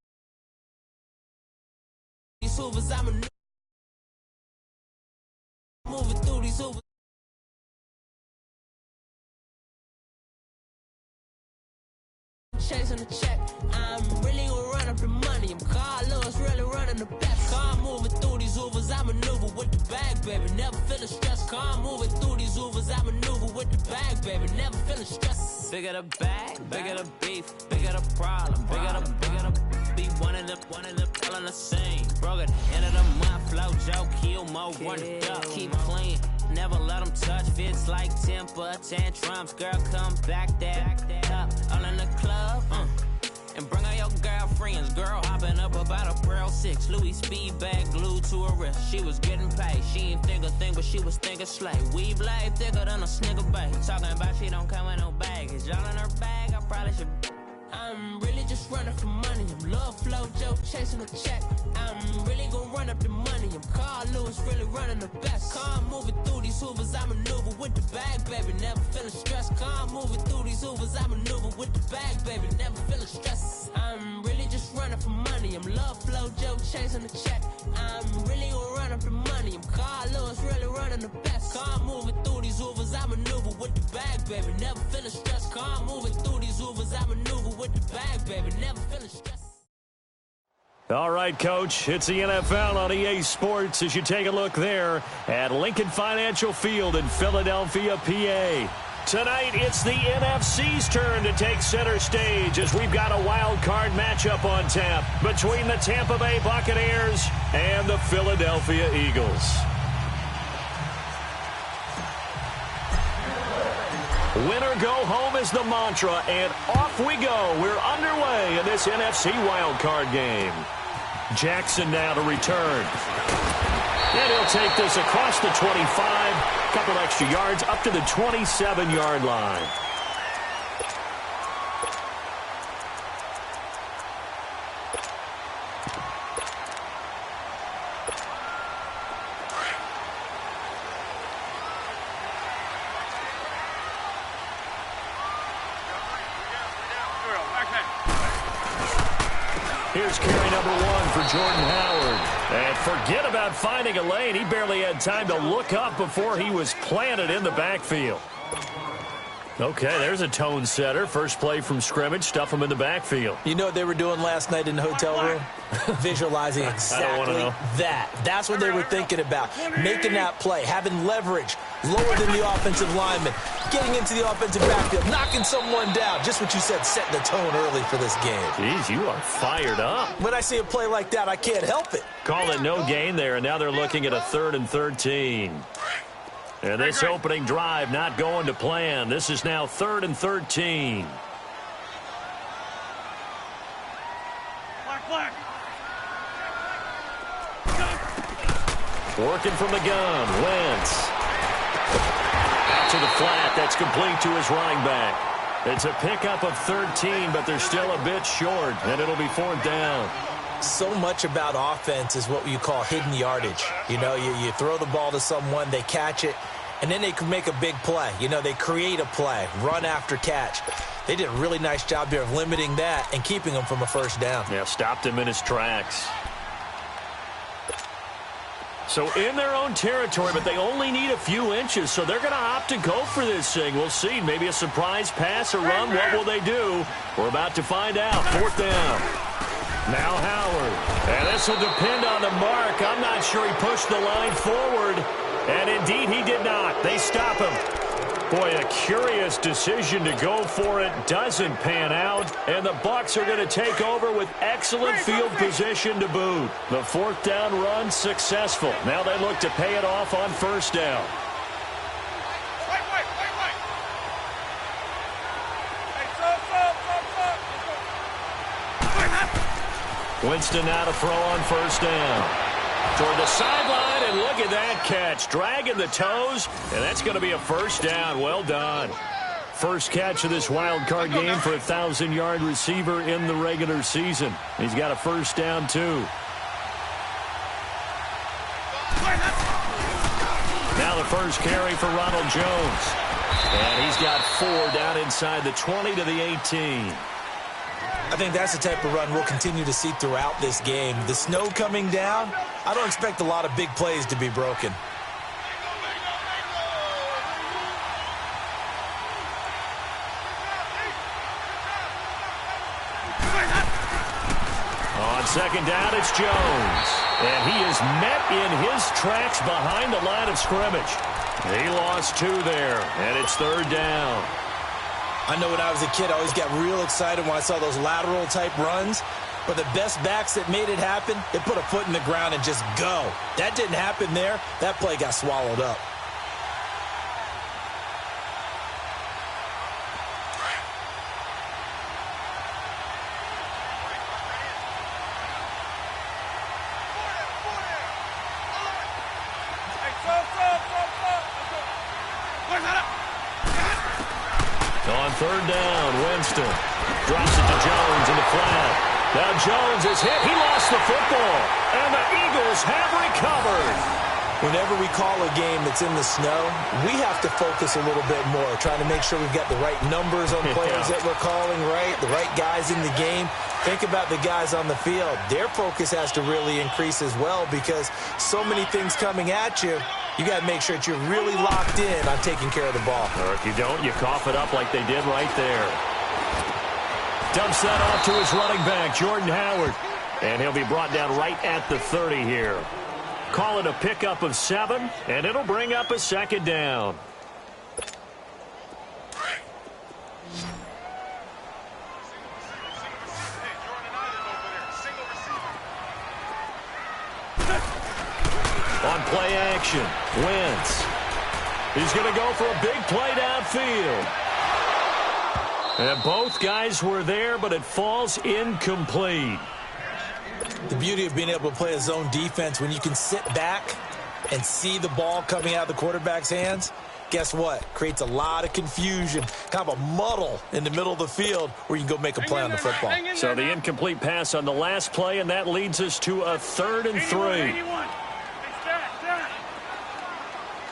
These hoovers, I'm a moving through these hoovers. Chasing the check. I'm really gonna run up the money. I'm Carlos, really running the best. Car moving through these hoovers, I maneuver with the bag, baby. Never feeling stressed. Car moving through these hoovers, I maneuver with the bag, baby. Never feeling stressed. Bigger the bag, bigger the beef, bigger the problem, bigger the be one of the all on the same. Broke at the end of the month, flow Joe, kill mo, run it up, keep clean. Never let them touch, fits like temper tantrums. Girl, come back that up, all in the club, and bring out your girlfriends. Girl hopping up about a Pearl 6, Louis speed bag glued to her wrist. She was getting paid, she ain't think a thing, but she was thinking slay. We blade thicker than a snicker bag. Talking about she don't come with no baggage, all in her bag, I probably should. I'm really just just running for money. I'm love flow, Joe, chasing a check. I'm really gonna run up the money. I'm Carl Lewis, really running the best. Car moving through these Hoovers, I maneuver with the bag, baby. Never feeling stressed. Car moving through these Hoovers, I maneuver with the bag, baby. Never feeling stressed. I'm really just running for money. I'm love flow, Joe, chasing a check. I'm really gonna run up the money. I'm Carl Lewis, really running the best. Car moving through these Hoovers, I maneuver with the bag, baby. Never feeling stressed. Car moving through these Hoovers, I maneuver with the bag, baby. Never feeling stressed. All right, Coach, it's the NFL on EA Sports as you take a look there at Lincoln Financial Field in Philadelphia, PA. Tonight, it's the NFC's turn to take center stage as we've got a wild card matchup on tap between the Tampa Bay Buccaneers and the Philadelphia Eagles. Winner go home is the mantra, and off we go. We're underway in this NFC wildcard game. Jackson now to return. And he'll take this across the 25, a couple extra yards up to the 27-yard line. Here's carry number 1 for Jordan Howard. And forget about finding a lane. He barely had time to look up before he was planted in the backfield. Okay, there's a tone setter. First play from scrimmage, stuff him in the backfield. You know what they were doing last night in the hotel room? Visualizing exactly that. That's what they were thinking about. Making that play, having leverage, lower than the offensive lineman, getting into the offensive backfield, knocking someone down. Just what you said, setting the tone early for this game. Jeez, you are fired up. When I see a play like that, I can't help it. Call it no gain there, and now they're looking at a 3rd and 13. And this opening drive not going to plan. This is now 3rd and 13. Working from the gun, Wentz. Out to the flat, that's complete to his running back. It's a pickup of 13, but they're still a bit short, and it'll be 4th down. So much about offense is what you call hidden yardage. You know, you throw the ball to someone, they catch it, and then they can make a big play. You know, they create a play, run after catch. They did a really nice job here of limiting that and keeping him from a 1st down. Yeah, stopped him in his tracks. So in their own territory, but they only need a few inches, so they're going to opt to go for this thing. We'll see. Maybe a surprise pass or run. What will they do? We're about to find out. 4th down. Now Howard. And this will depend on the mark. I'm not sure he pushed the line forward. And indeed, he did not. They stop him. Boy, a curious decision to go for it. Doesn't pan out. And the Bucs are going to take over with excellent field position to boot. The 4th down run successful. Now they look to pay it off on 1st down. Winston now to throw on 1st down. Toward the sideline, and look at that catch. Dragging the toes, and that's going to be a 1st down. Well done. First catch of this wild card game for a 1,000-yard receiver in the regular season. He's got a 1st down, too. Now the first carry for Ronald Jones. And he's got 4 down inside the 20 to the 18. I think that's the type of run we'll continue to see throughout this game. The snow coming down, I don't expect a lot of big plays to be broken. On 2nd down, it's Jones. And he is met in his tracks behind the line of scrimmage. He lost 2 there, and it's 3rd down. I know when I was a kid, I always got real excited when I saw those lateral-type runs. But the best backs that made it happen, they put a foot in the ground and just go. That didn't happen there. That play got swallowed up. On 3rd down, Winston drops it to Jones in the flat. Jones is hit. He lost the football. And the Eagles have recovered. Whenever we call a game that's in the snow, we have to focus a little bit more, trying to make sure we've got the right numbers on players that we're calling, right? The right guys in the game. Think about the guys on the field. Their focus has to really increase as well because so many things coming at you. You got to make sure that you're really locked in on taking care of the ball. Or if you don't, you cough it up like they did right there. Dumps that off to his running back, Jordan Howard. And he'll be brought down right at the 30 here. Call it a pickup of 7, and it'll bring up a second down. On play action, Wentz. He's going to go for a big play downfield. And both guys were there, but it falls incomplete. The beauty of being able to play a zone defense when you can sit back and see the ball coming out of the quarterback's hands, guess what? Creates a lot of confusion, kind of a muddle in the middle of the field where you can go make a play on the football. So the incomplete pass on the last play, and that leads us to a 3rd and 3. 81. Hey, stat.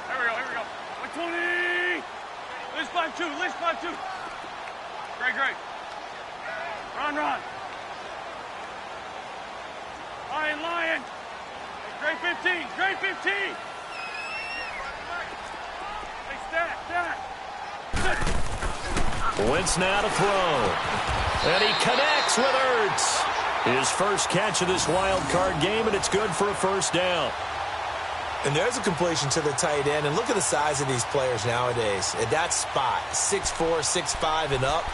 Here we go. 120. List 5-2. Great. Run. Lion. Great 15. Hey, stat. Wentz now to throw. And he connects with Ertz. His first catch of this wild card game, and it's good for a first down. And there's a completion to the tight end. And look at the size of these players nowadays. At that spot, 6'4", 6'5", and up.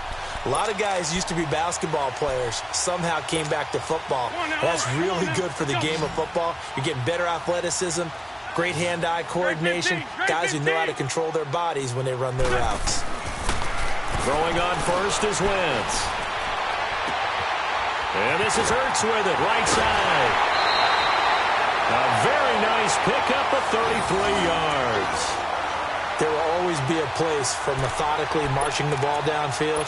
A lot of guys used to be basketball players, somehow came back to football. That's really good for the game of football. You're getting better athleticism, great hand-eye coordination, guys who know how to control their bodies when they run their routes. Throwing on first is Wentz. And this is Ertz with it, right side. A very nice pickup of 33 yards. There will always be a place for methodically marching the ball downfield.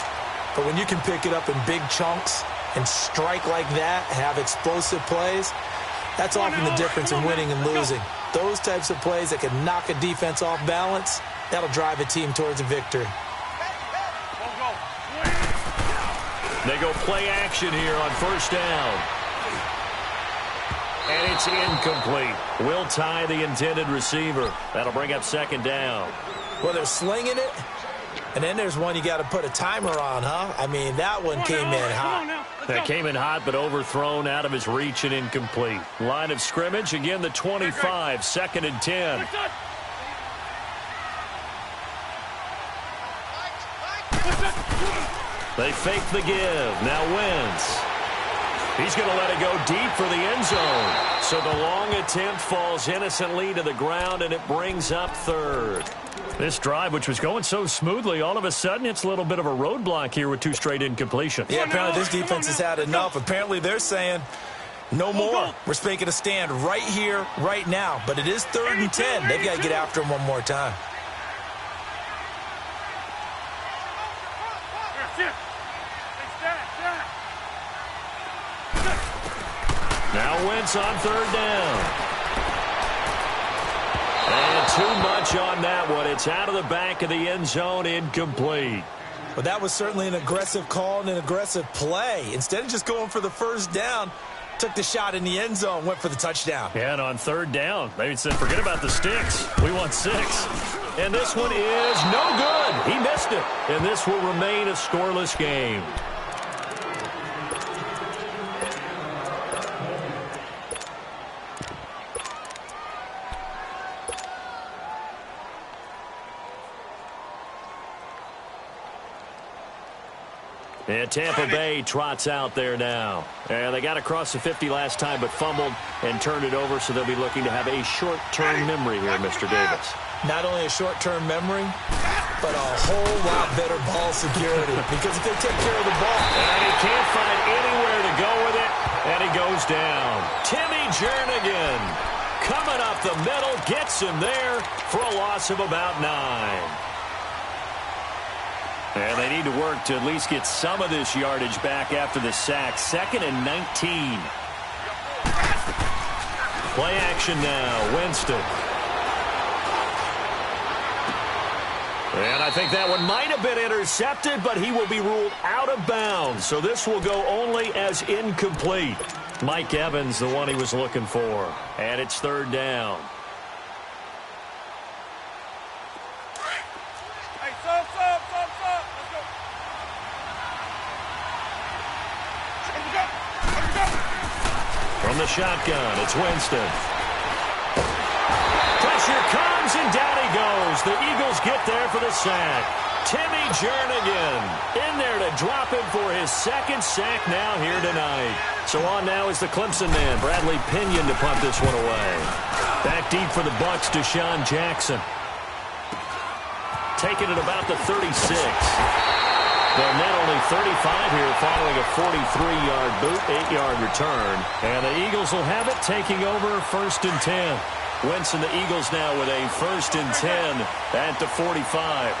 But when you can pick it up in big chunks and strike like that, have explosive plays, that's often the difference in winning and losing. Those types of plays that can knock a defense off balance, that'll drive a team towards a victory. They go play action here on first down. And it's incomplete. Will tie the intended receiver. That'll bring up second down. Well, they're slinging it. And then there's one you got to put a timer on, huh? I mean, that one came in hot. That came in hot, but overthrown, out of his reach, and incomplete. Line of scrimmage, again, the 25, 2nd and 10. They fake the give. Now Wentz. He's going to let it go deep for the end zone. So the long attempt falls innocently to the ground, and it brings up 3rd. This drive, which was going so smoothly, all of a sudden it's a little bit of a roadblock here with 2 straight incompletions. Yeah, apparently this defense has had enough. Apparently they're saying, no more. We're making a stand right here, right now. But it is 3rd and 10. They've got to get after him one more time. Now Wentz on 3rd down. And too much on that one. It's out of the back of the end zone, incomplete. But that was certainly an aggressive call and an aggressive play. Instead of just going for the first down, took the shot in the end zone, went for the touchdown. Yeah, and on 3rd down, they said, forget about the sticks. We want 6. And this one is no good. He missed it. And this will remain a scoreless game. And Tampa Bay trots out there now. And they got across the 50 last time, but fumbled and turned it over, so they'll be looking to have a short-term memory here, Mr. Davis. Not only a short-term memory, but a whole lot better ball security. Because if they take care of the ball. And he can't find anywhere to go with it, and he goes down. Timmy Jernigan coming up the middle, gets him there for a loss of about 9. And they need to work to at least get some of this yardage back after the sack. 2nd and 19. Play action now. Winston. And I think that one might have been intercepted, but he will be ruled out of bounds. So this will go only as incomplete. Mike Evans, the one he was looking for. And it's 3rd down. Hey, stop. Let's go. From the shotgun, it's Winston. Pressure comes, and down he goes. The Eagles get there for the sack. Timmy Jernigan in there to drop him for his 2nd sack now here tonight. So on now is the Clemson man, Bradley Pinion, to punt this one away. Back deep for the Bucs, Deshaun Jackson. Taking it about the 36. They'll net only 35 here following a 43-yard boot, 8-yard return. And the Eagles will have it, taking over 1st and 10. Wentz and the Eagles now with a 1st and 10 at the 45.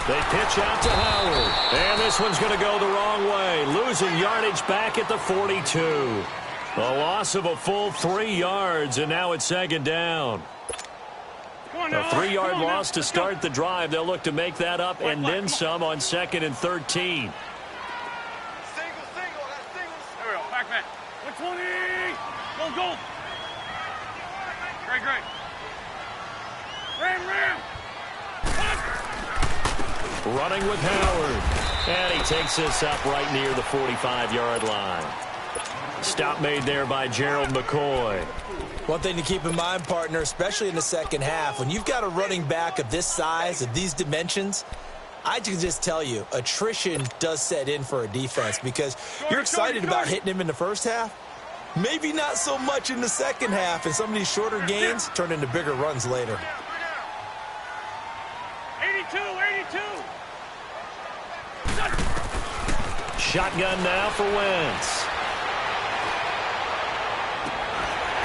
They pitch out to Howard. And this one's going to go the wrong way. Losing yardage back at the 42. A loss of a full 3 yards, and now it's 2nd down. A 3-yard loss to start the drive. They'll look to make that up and then some on 2nd and 13. There we go. Back. 120. Go. Great. Ram. Running with Howard. And he takes this up right near the 45-yard line. Stop made there by Gerald McCoy. One thing to keep in mind, partner, especially in the second half, when you've got a running back of this size, of these dimensions, I can just tell you, attrition does set in for a defense because you're excited about hitting him in the first half. Maybe not so much in the second half, and some of these shorter gains turn into bigger runs later. 82. Shotgun now for Wentz.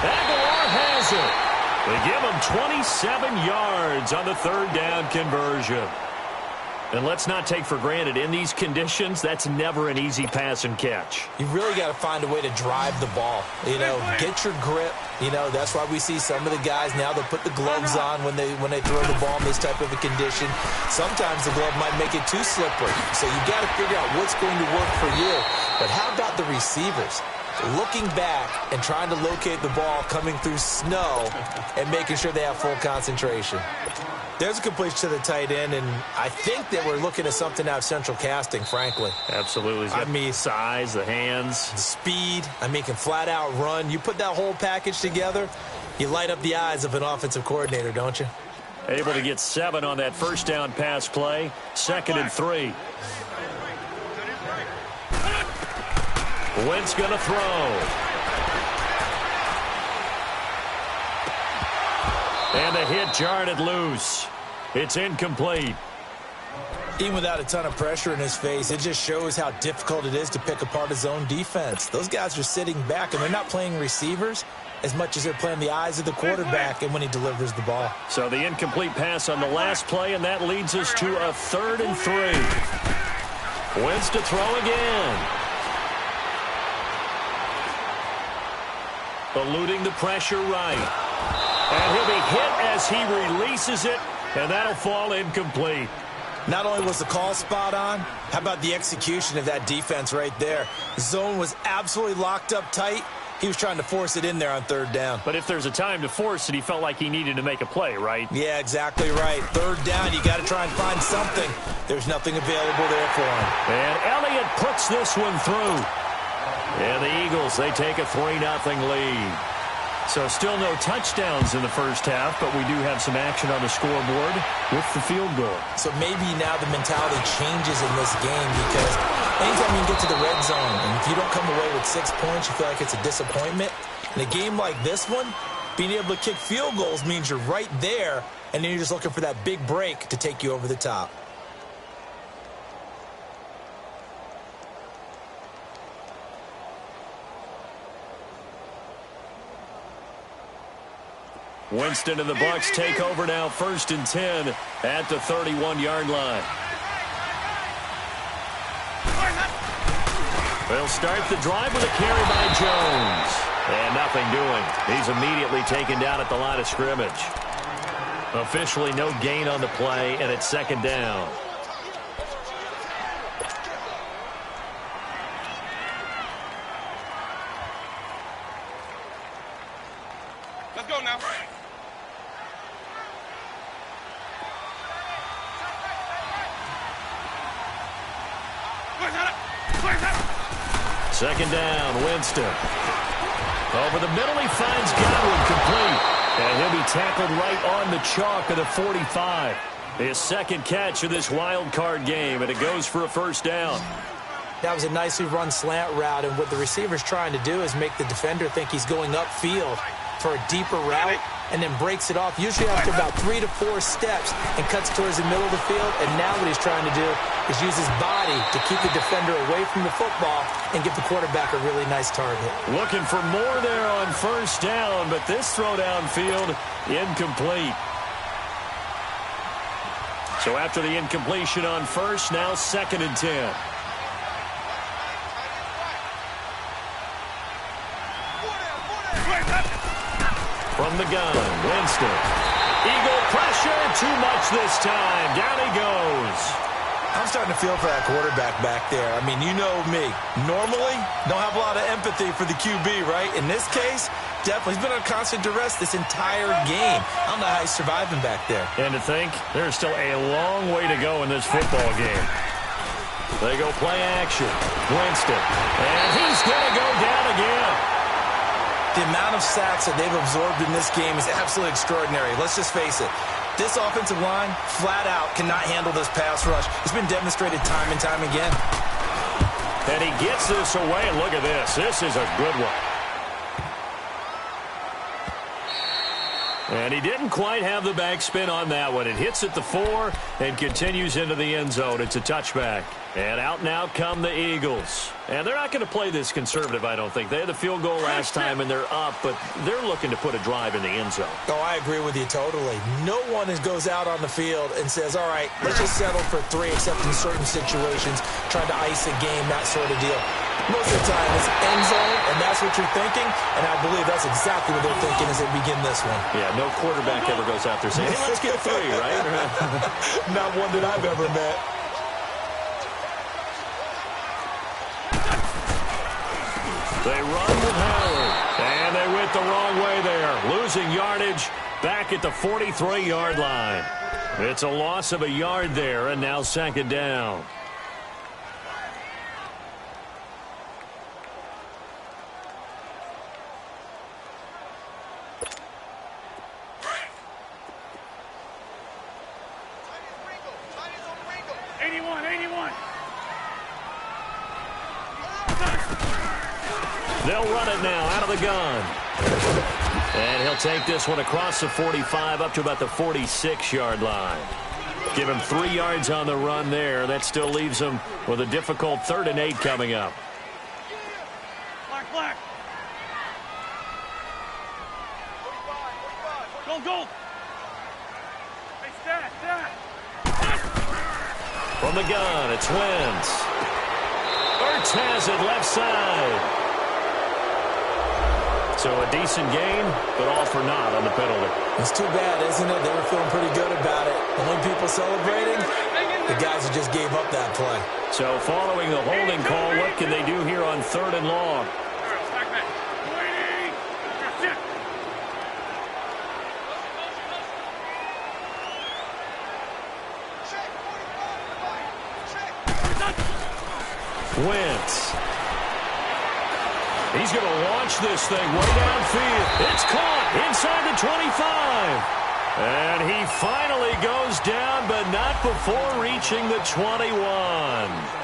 Aguilar has it. They give him 27 yards on the 3rd down conversion. And let's not take for granted, in these conditions, that's never an easy pass and catch. You really got to find a way to drive the ball. Get your grip. That's why we see some of the guys now, they'll put the gloves on when they throw the ball in this type of a condition. Sometimes the glove might make it too slippery. So you got to figure out what's going to work for you. But how about the receivers? Looking back and trying to locate the ball coming through snow and making sure they have full concentration. There's a completion to the tight end, and I think that we're looking at something out of Central Casting, frankly. Absolutely. He's got the size, the hands. The speed. Can flat out run. You put that whole package together, you light up the eyes of an offensive coordinator, don't you? Able to get 7 on that 1st down pass play. 2nd and 3. Wentz going to throw. And the hit jarred it loose. It's incomplete. Even without a ton of pressure in his face, it just shows how difficult it is to pick apart his own defense. Those guys are sitting back, and they're not playing receivers as much as they're playing the eyes of the quarterback and when he delivers the ball. So the incomplete pass on the last play, and that leads us to a 3rd and 3. Wentz to throw again. Eluding the pressure right. And he'll be hit as he releases it, and that'll fall incomplete. Not only was the call spot on, how about the execution of that defense right there? The zone was absolutely locked up tight. He was trying to force it in there on 3rd down. But if there's a time to force it, he felt like he needed to make a play, right? Yeah, exactly right. 3rd down, you got to try and find something. There's nothing available there for him. And Elliott puts this one through. And the Eagles, they take a 3-0 lead. So still no touchdowns in the first half, but we do have some action on the scoreboard with the field goal. So maybe now the mentality changes in this game because anytime you can get to the red zone, and if you don't come away with 6 points, you feel like it's a disappointment. In a game like this one, being able to kick field goals means you're right there, and then you're just looking for that big break to take you over the top. Winston and the Bucs take over now, 1st and 10 at the 31-yard line. They'll start the drive with a carry by Jones. And nothing doing. He's immediately taken down at the line of scrimmage. Officially no gain on the play, and it's 2nd down. Let's go now. Second down, Winston. Over the middle, he finds Godwin complete. And he'll be tackled right on the chalk of the 45. His 2nd catch of this wild card game, and it goes for a 1st down. That was a nicely run slant route, and what the receiver's trying to do is make the defender think he's going upfield for a deeper route, and then breaks it off, usually after about 3 to 4 steps, and cuts towards the middle of the field. And now what he's trying to do is use his body to keep the defender away from the football and give the quarterback a really nice target. Looking for more there on 1st down, but this throw downfield incomplete. So after the incompletion on 1st, now 2nd and 10. From the gun, Winston. Eagle pressure, too much this time. Down he goes. I'm starting to feel for that quarterback back there. I mean, you know me. Normally, don't have a lot of empathy for the QB, right? In this case, definitely. He's been under constant duress this entire game. I don't know how he's surviving back there. And to think, there's still a long way to go in this football game. They go play action. Winston. And he's going to go down again. The amount of sacks that they've absorbed in this game is absolutely extraordinary. Let's just face it. This offensive line, flat out, cannot handle this pass rush. It's been demonstrated time and time again. And he gets this away. Look at this. This is a good one. And he didn't quite have the backspin on that one. It hits at the 4 and continues into the end zone. It's a touchback. And out come the Eagles. And they're not going to play this conservative, I don't think. They had the field goal last time, and they're up, but they're looking to put a drive in the end zone. Oh, I agree with you totally. No one goes out on the field and says, all right, let's just settle for 3, except in certain situations, trying to ice a game, that sort of deal. Most of the time, it's end zone, and that's what you're thinking, and I believe that's exactly what they're thinking as they begin this one. Yeah, no quarterback ever goes out there saying, hey, let's get 3, right? Not one that I've ever met. They run with Howard, and they went the wrong way there, losing yardage back at the 43-yard line. It's a loss of a yard there, and now 2nd down. They'll run it now out of the gun. And he'll take this one across the 45 up to about the 46-yard line. Give him 3 yards on the run there. That still leaves him with a difficult 3rd and 8 coming up. Black. Go. Hey, stat. From the gun, it's Wentz. Ertz has it left side. So a decent game, but all for naught on the penalty. It's too bad, isn't it? They were feeling pretty good about it. The only people celebrating, the guys who just gave up that play. So following the holding call, what can they do here on 3rd and long? Wentz. He's going to launch this thing way downfield. It's caught inside the 25. And he finally goes down, but not before reaching the 21.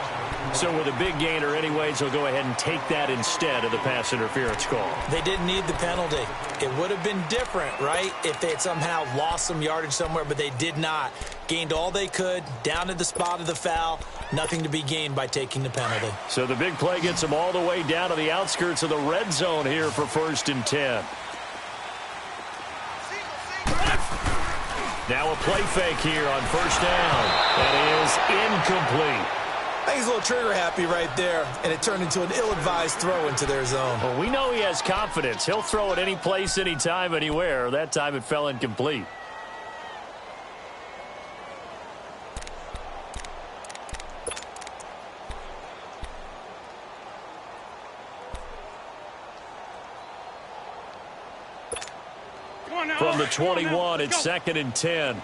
So with a big gainer anyways, they'll go ahead and take that instead of the pass interference call. They didn't need the penalty. It would have been different, right, if they had somehow lost some yardage somewhere, but they did not. Gained all they could, down to the spot of the foul. Nothing to be gained by taking the penalty. So the big play gets them all the way down to the outskirts of the red zone here for 1st and 10. Now a play fake here on first down. That is incomplete. I think he's a little trigger happy right there, and it turned into an ill-advised throw into their zone. Well, we know he has confidence. He'll throw it any place, anytime, anywhere. That time it fell incomplete. From the 21, it's 2nd and 10.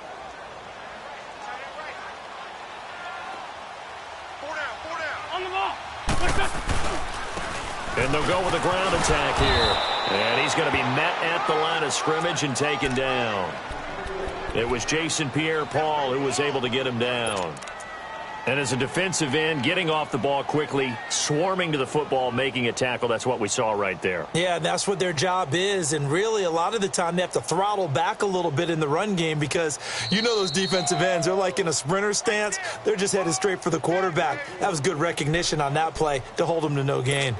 And they'll go with a ground attack here. And he's going to be met at the line of scrimmage and taken down. It was Jason Pierre-Paul who was able to get him down. And as a defensive end, getting off the ball quickly, swarming to the football, making a tackle, that's what we saw right there. Yeah, that's what their job is. And really, a lot of the time, they have to throttle back a little bit in the run game because you know those defensive ends, they're like in a sprinter stance. They're just headed straight for the quarterback. That was good recognition on that play to hold them to no gain.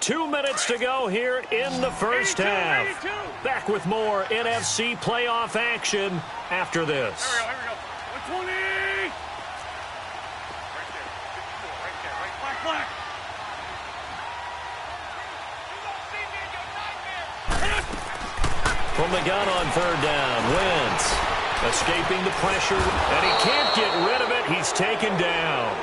2 minutes to go here in the first half. Back with more NFC playoff action after this. Here we go. 120. Black. From the gun on third down, Wentz escaping the pressure, and he can't get rid of it. He's taken down.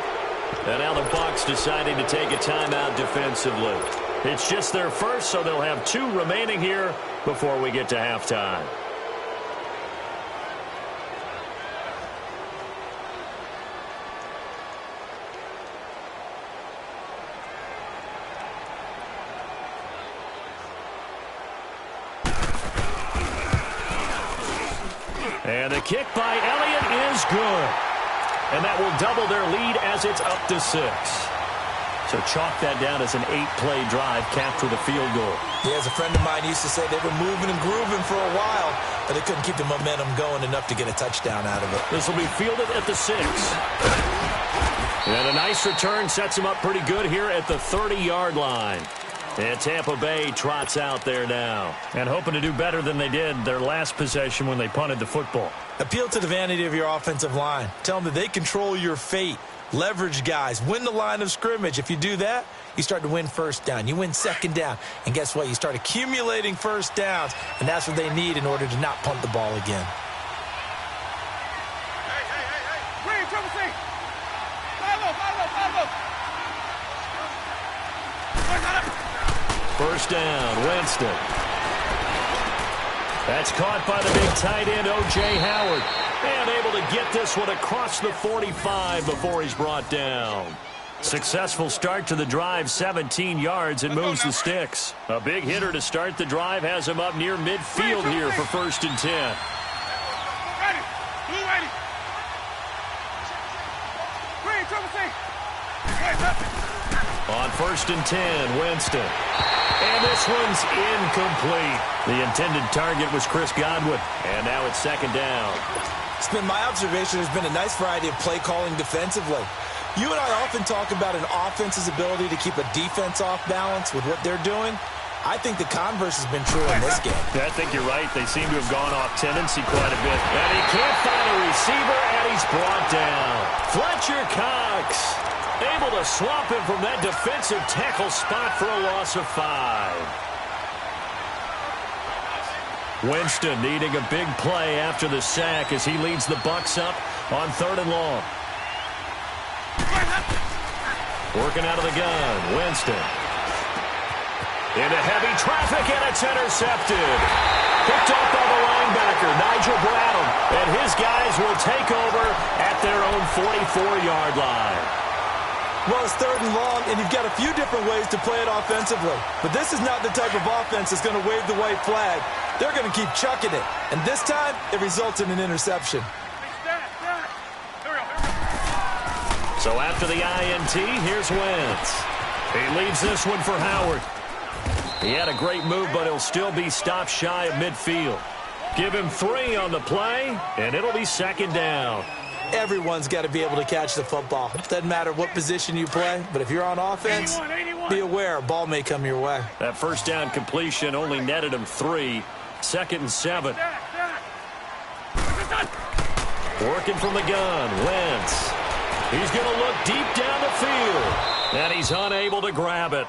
And now the Bucs deciding to take a timeout defensively. It's just their first, so they'll have 2 remaining here before we get to halftime. And the kick by Elliott is good. And that will double their lead as it's up to 6. So chalk that down as an 8-play drive capped with a field goal. Yeah, as a friend of mine used to say, they were moving and grooving for a while, but they couldn't keep the momentum going enough to get a touchdown out of it. This will be fielded at the 6. And a nice return sets them up pretty good here at the 30-yard line. And Tampa Bay trots out there now. And hoping to do better than they did their last possession when they punted the football. Appeal to the vanity of your offensive line. Tell them that they control your fate. Leverage guys. Win the line of scrimmage. If you do that, you start to win first down. You win second down. And guess what? You start accumulating first downs. And that's what they need in order to not punt the ball again. Green, triple C. Follow. First down, Winston. That's caught by the big tight end, O.J. Howard. And able to get this one across the 45 before he's brought down. Successful start to the drive, 17 yards, and moves the sticks. A big hitter to start the drive has him up near midfield here for 1st and 10. Ready. Blue ready. Green, triple C. On 1st and 10, Winston. And this one's incomplete. The intended target was Chris Godwin. And now it's 2nd down. It's been my observation there's been a nice variety of play calling defensively. You and I often talk about an offense's ability to keep a defense off balance with what they're doing. I think the converse has been true in this game. Yeah, I think you're right. They seem to have gone off tendency quite a bit. And he can't find a receiver, and he's brought down. Fletcher Cox able to swap him from that defensive tackle spot for a loss of 5. Winston needing a big play after the sack as he leads the Bucs up on 3rd and long. Working out of the gun, Winston. Into heavy traffic, and it's intercepted. Picked off by the linebacker, Nigel Bradham. And his guys will take over at their own 44-yard line. Well, it's 3rd and long, and you've got a few different ways to play it offensively. But this is not the type of offense that's going to wave the white flag. They're going to keep chucking it. And this time, it results in an interception. So after the INT, here's Wentz. He leaves this one for Howard. He had a great move, but he'll still be stopped shy of midfield. Give him 3 on the play, and it'll be 2nd down. Everyone's got to be able to catch the football. Doesn't matter what position you play, but if you're on offense, 81. Be aware a ball may come your way. That first down completion only netted him 3. 2nd and 7. Working from the gun, Wentz. He's going to look deep down the field, and he's unable to grab it.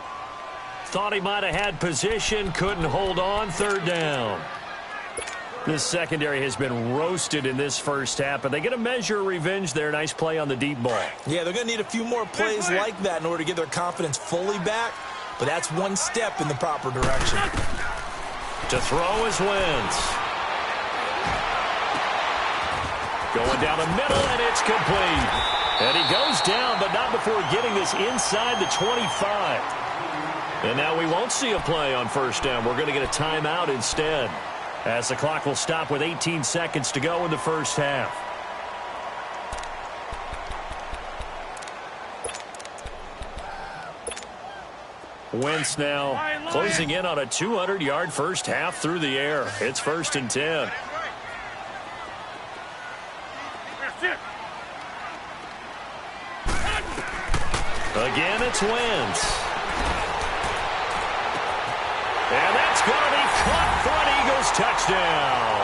Thought he might have had position, couldn't hold on, third down. This secondary has been roasted in this first half, but they get a measure of revenge there. Nice play on the deep ball. Yeah, they're going to need a few more plays like that in order to get their confidence fully back, but that's one step in the proper direction. To throw is Wentz. Going down the middle, and it's complete. And he goes down, but not before getting this inside the 25. And now we won't see a play on first down. We're going to get a timeout instead, as the clock will stop with 18 seconds to go in the first half. Wentz now closing in on a 200-yard first half through the air. It's 1st and 10. Again, it's Wentz. And that's going to be caught for an Eagles touchdown.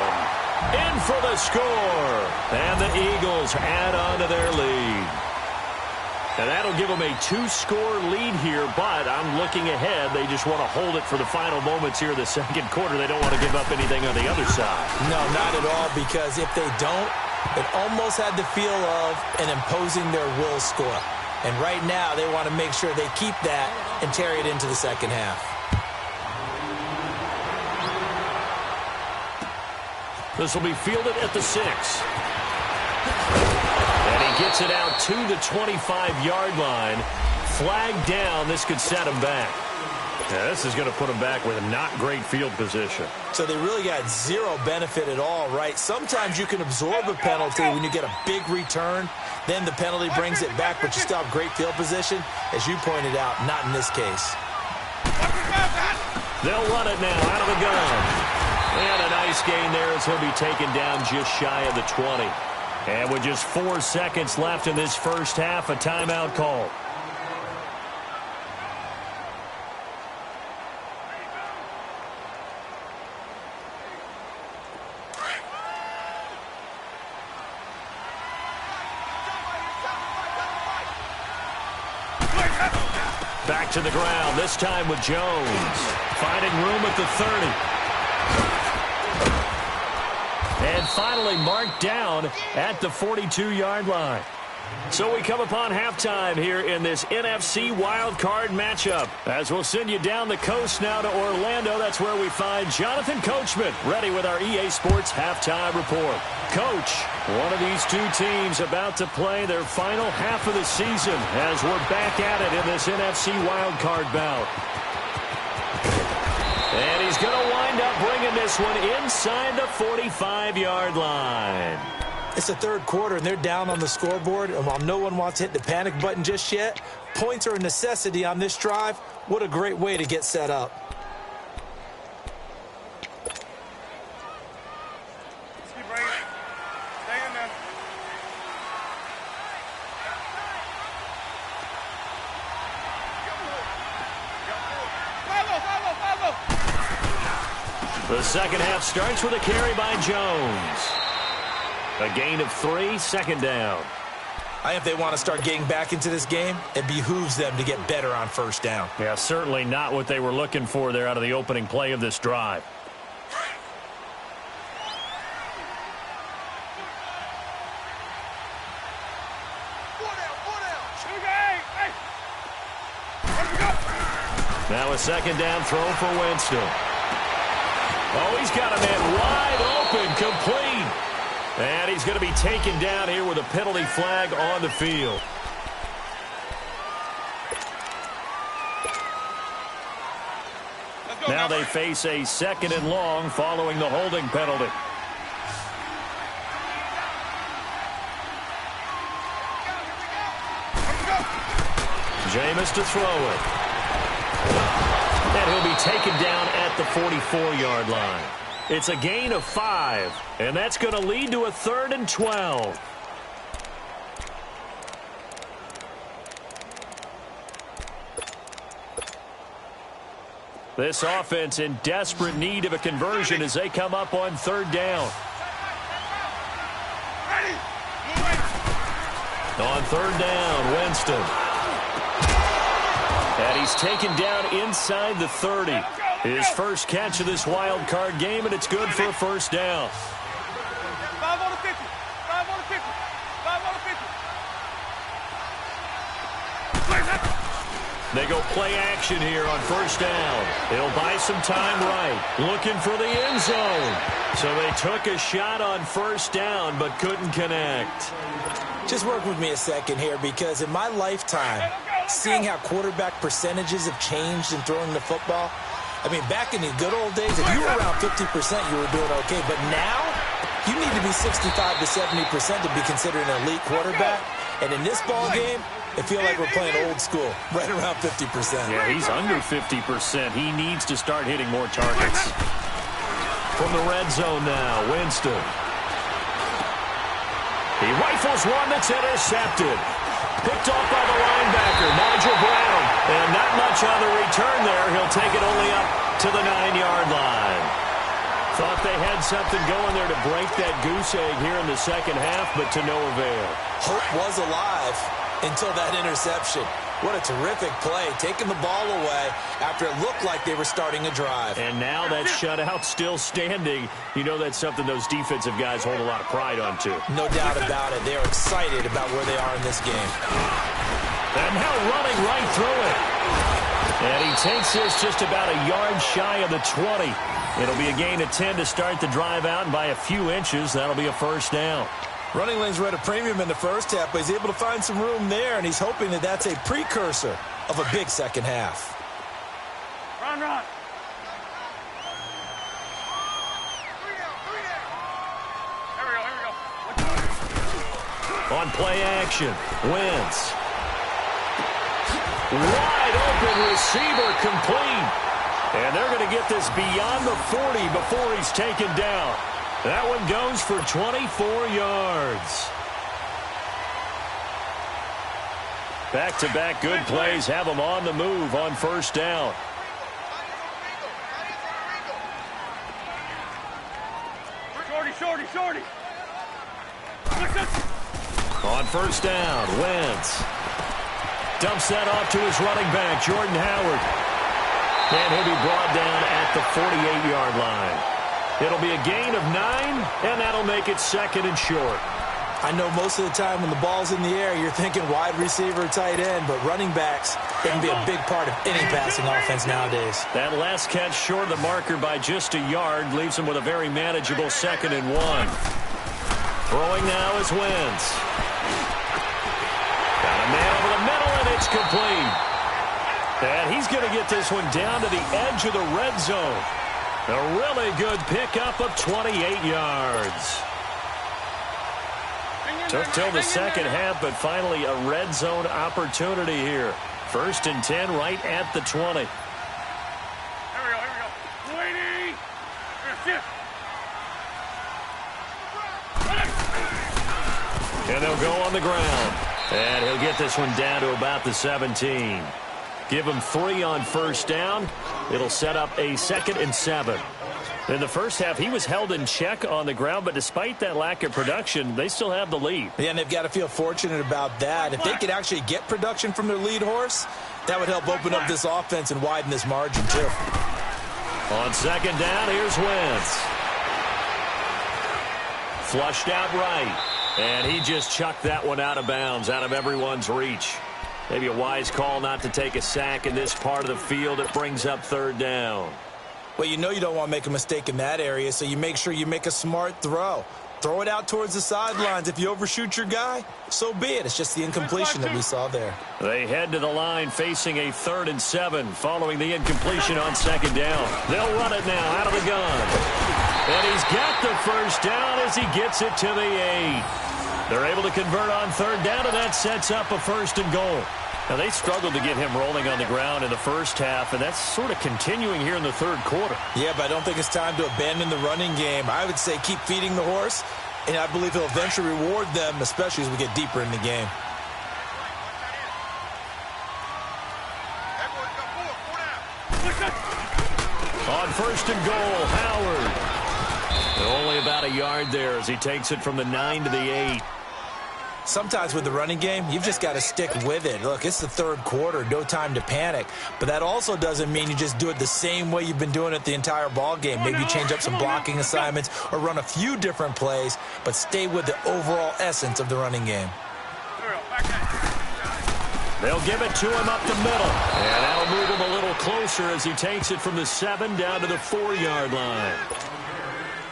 In for the score. And the Eagles add on to their lead. And that'll give them a 2-score lead here, but I'm looking ahead. They just want to hold it for the final moments here in the second quarter. They don't want to give up anything on the other side. No, not at all, because if they don't, it almost had the feel of an imposing their will score. And right now, they want to make sure they keep that and carry it into the second half. This will be fielded at the 6. And he gets it out to the 25-yard line. Flag down. This could set him back. Yeah, this is going to put him back with a not great field position. So they really got zero benefit at all, right? Sometimes you can absorb a penalty when you get a big return. Then the penalty brings it back, but you still have great field position. As you pointed out, not in this case. They'll run it now out of the gun. And a nice gain there as he'll be taken down just shy of the 20. And with just 4 seconds left in this first half, a timeout call. Back to the ground, this time with Jones. Finding room at the 30. And finally marked down at the 42-yard line. So we come upon halftime here in this NFC wildcard matchup. As we'll send you down the coast now to Orlando, that's where we find Jonathan Coachman, ready with our EA Sports halftime report. Coach, one of these two teams about to play their final half of the season as we're back at it in this NFC wildcard bout. And he's going to wind up bringing this one inside the 45-yard line. It's the third quarter, and they're down on the scoreboard. And while no one wants to hit the panic button just yet, points are a necessity on this drive. What a great way to get set up. Keep bringing it. Stay in there. Follow. The second half starts with a carry by Jones. A gain of 3, second down. If they want to start getting back into this game, it behooves them to get better on first down. Yeah, certainly not what they were looking for there out of the opening play of this drive. Now a second down throw for Winston. Oh, he's got a man wide open, complete. And he's going to be taken down here with a penalty flag on the field. Now they face a 2nd and long following the holding penalty. Jameis to throw it. And he'll be taken down at the 44-yard line. It's a gain of 5, and that's going to lead to a 3rd and 12. This offense in desperate need of a conversion as they come up on 3rd down. third down, Winston. And he's taken down inside the 30. His first catch of this wild card game, and it's good for a first down. 5 on the 50. 5 on the 50. 5 on the 50. They go play action here on first down. He'll buy some time right. Looking for the end zone. So they took a shot on first down but couldn't connect. Just work with me a second here, because in my lifetime, seeing how quarterback percentages have changed in throwing the football, I mean, back in the good old days, if you were around 50%, you were doing okay. But now, you need to be 65 to 70% to be considered an elite quarterback. And in this ball game, I feel like we're playing old school, right around 50%. Yeah, he's under 50%. He needs to start hitting more targets. From the red zone now, Winston. He rifles one that's intercepted. Picked off by the linebacker, Nigel Brown. And not much on the return there. He'll take it only up to the 9-yard line. Thought they had something going there to break that goose egg here in the second half, but to no avail. Hope was alive until that interception. What a terrific play, taking the ball away after it looked like they were starting a drive. And now that shutout still standing. You know that's something those defensive guys hold a lot of pride on, too. No doubt about it. They are excited about where they are in this game. And now running right through it. And he takes this just about a yard shy of the 20. It'll be a gain of 10 to start the drive out, and by a few inches, that'll be a first down. Running lanes were at a premium in the first half, but he's able to find some room there, and he's hoping that that's a precursor of a big second half. Run, run. Here we go. On play action, Wentz. Wide open receiver complete. And they're going to get this beyond the 40 before he's taken down. That one goes for 24 yards. Back-to-back good plays have them on the move on first down. Shorty. On first down, Wentz dumps that off to his running back, Jordan Howard. And he'll be brought down at the 48-yard line. It'll be a gain of 9, and that'll make it second and short. I know most of the time when the ball's in the air, you're thinking wide receiver, tight end, but running backs can be a big part of any passing offense nowadays. That last catch short of the marker by just a yard leaves him with a very manageable second and 1. Throwing now is Wentz. Got a man over the middle, and it's complete. And he's going to get this one down to the edge of the red zone. A really good pickup of 28 yards. Took till the second half, but finally a red zone opportunity here. First and 10 right at the 20. Here we go. 20. Shift. And they'll go on the ground. And he'll get this one down to about the 17. Give him 3 on first down. It'll set up a 2nd and 7. In the first half, he was held in check on the ground, but despite that lack of production, they still have the lead. Yeah, and they've got to feel fortunate about that. If they could actually get production from their lead horse, that would help open up this offense and widen this margin, too. On second down, here's Wentz. Flushed out right. And he just chucked that one out of bounds, out of everyone's reach. Maybe a wise call not to take a sack in this part of the field. It brings up third down. Well, you know you don't want to make a mistake in that area, so you make sure you make a smart throw. Throw it out towards the sidelines. If you overshoot your guy, so be it. It's just the incompletion that we saw there. They head to the line facing a 3rd and 7 following the incompletion on second down. They'll run it now out of the gun. And he's got the first down as he gets it to the 8. They're able to convert on third down, and that sets up a 1st and goal. Now, they struggled to get him rolling on the ground in the first half, and that's sort of continuing here in the third quarter. Yeah, but I don't think it's time to abandon the running game. I would say keep feeding the horse, and I believe he'll eventually reward them, especially as we get deeper in the game. On 1st and goal, Howard. And only about a yard there as he takes it from the 9 to the 8. Sometimes with the running game, you've just got to stick with it. Look, it's the third quarter, no time to panic. But that also doesn't mean you just do it the same way you've been doing it the entire ball game. Maybe change up some blocking assignments or run a few different plays, but stay with the overall essence of the running game. They'll give it to him up the middle. And that'll move him a little closer as he takes it from the 7 down to the 4-yard line.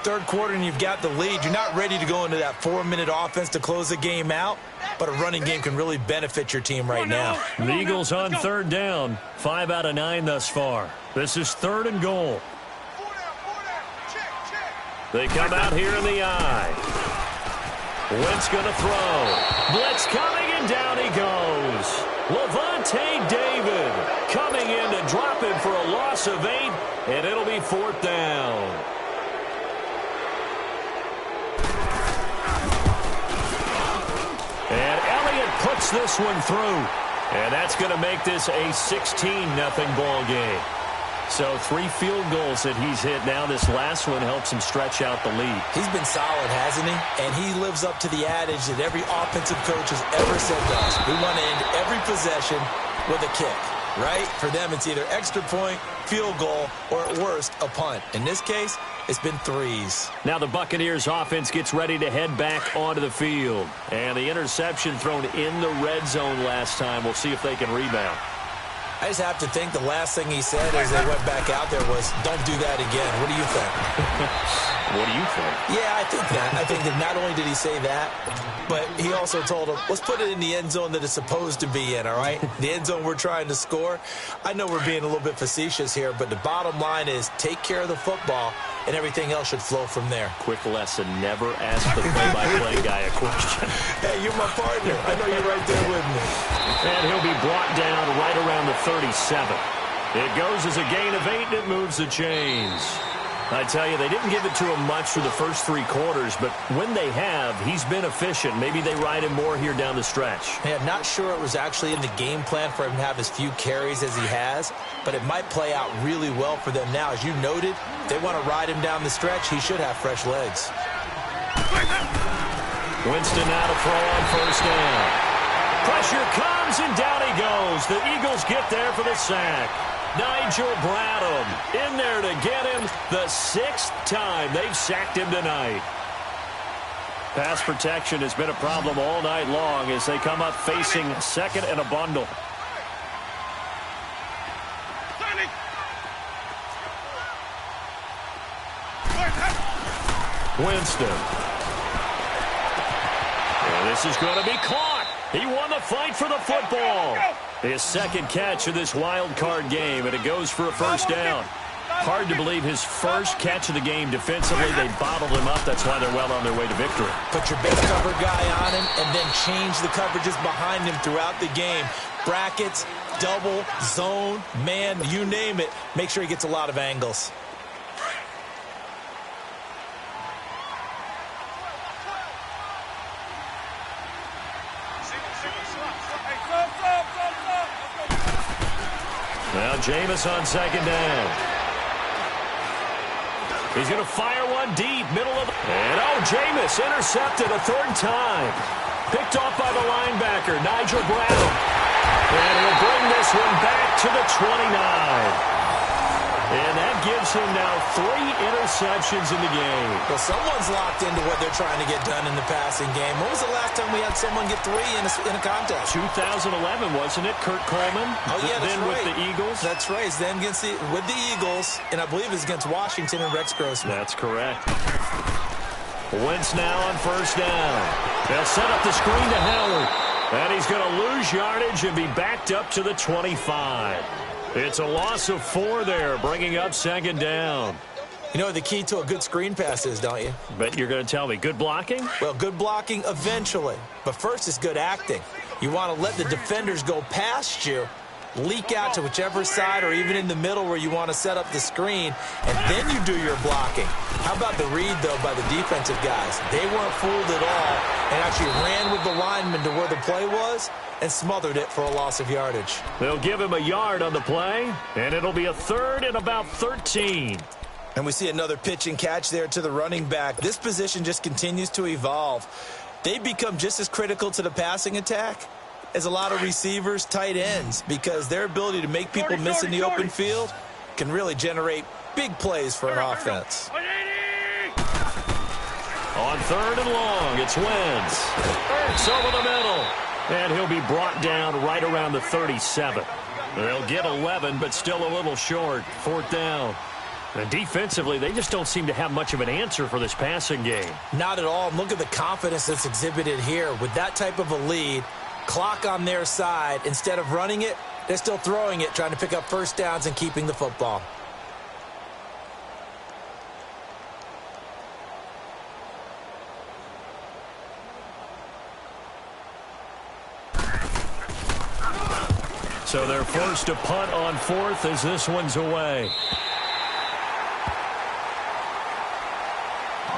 Third quarter and you've got the lead. You're not ready to go into that 4-minute offense to close the game out, but a running game can really benefit your team right now. The Eagles on third down. 5 out of 9 thus far. This is 3rd and goal. They come out here in the eye. Wentz going to throw. Blitz coming, and down he goes. Levante David coming in to drop him for a loss of 8, and it'll be 4th down. And Elliott puts this one through. And that's going to make this a 16-0 ball game. So 3 field goals that he's hit now. This last one helps him stretch out the lead. He's been solid, hasn't he? And he lives up to the adage that every offensive coach has ever said to us. We want to end every possession with a kick, right? For them, it's either extra point, field goal, or at worst, a punt. In this case, it's been 3s. Now the Buccaneers offense gets ready to head back onto the field. And the interception thrown in the red zone last time. We'll see if they can rebound. I just have to think the last thing he said as they went back out there was, don't do that again. What do you think? What do you think? Yeah, I think that. I think that not only did he say that, but he also told him, let's put it in the end zone that it's supposed to be in, all right? The end zone we're trying to score. I know we're being a little bit facetious here, but the bottom line is take care of the football, and everything else should flow from there. Quick lesson, never ask the play-by-play guy a question. Hey, you're my partner. I know you're right there with me. And he'll be brought down right around the 37. It goes as a gain of 8, and it moves the chains. I tell you, they didn't give it to him much for the first 3 quarters, but when they have, he's been efficient. Maybe they ride him more here down the stretch. Yeah, I'm not sure it was actually in the game plan for him to have as few carries as he has, but it might play out really well for them now. As you noted, if they want to ride him down the stretch, he should have fresh legs. Winston now to throw on first down. Pressure comes, and down he goes. The Eagles get there for the sack. Nigel Bradham in there to get him the 6th time they've sacked him tonight. Pass protection has been a problem all night long as they come up facing 2nd and a bundle. Winston. And this is going to be caught. He won the fight for the football. His 2nd catch of this wild card game, and it goes for a first down. Hard to believe his first catch of the game defensively. They bottled him up. That's why they're well on their way to victory. Put your best cover guy on him and then change the coverages behind him throughout the game. Brackets, double, zone, man, you name it. Make sure he gets a lot of angles. Now Jameis on 2nd down. He's going to fire one deep, middle of... And Jameis intercepted a 3rd time. Picked off by the linebacker, Nigel Bradham. And he'll bring this one back to the 29. And that gives him now 3 interceptions in the game. Well, someone's locked into what they're trying to get done in the passing game. When was the last time we had someone get 3 in a contest? 2011, wasn't it? Kurt Coleman. Oh, yeah, that's then right. With the Eagles. That's right. It's then with the Eagles, and I believe it's against Washington and Rex Grossman. That's correct. Wentz now on first down. They'll set up the screen to Howard. And he's going to lose yardage and be backed up to the 25. It's a loss of 4 there, bringing up 2nd down. You know what the key to a good screen pass is, don't you? Bet you're going to tell me. Good blocking? Well, good blocking eventually. But first is good acting. You want to let the defenders go past you, leak out to whichever side or even in the middle where you want to set up the screen, and then you do your blocking. How about the read, though, by the defensive guys? They weren't fooled at all and actually ran with the lineman to where the play was and smothered it for a loss of yardage. They'll give him a yard on the play, and it'll be a 3rd and about 13. And we see another pitch and catch there to the running back. This position just continues to evolve. they become just as critical to the passing attack as a lot of receivers, tight ends, because their ability to make people miss in the open field can really generate big plays for an offense. On 3rd and long, it's Wentz. It's over the middle. And he'll be brought down right around the 37. They'll get 11, but still a little short. 4th down. And defensively, they just don't seem to have much of an answer for this passing game. Not at all. Look at the confidence that's exhibited here. With that type of a lead, clock on their side, instead of running it, they're still throwing it, trying to pick up first downs and keeping the football. So they're forced to punt on 4th as this one's away.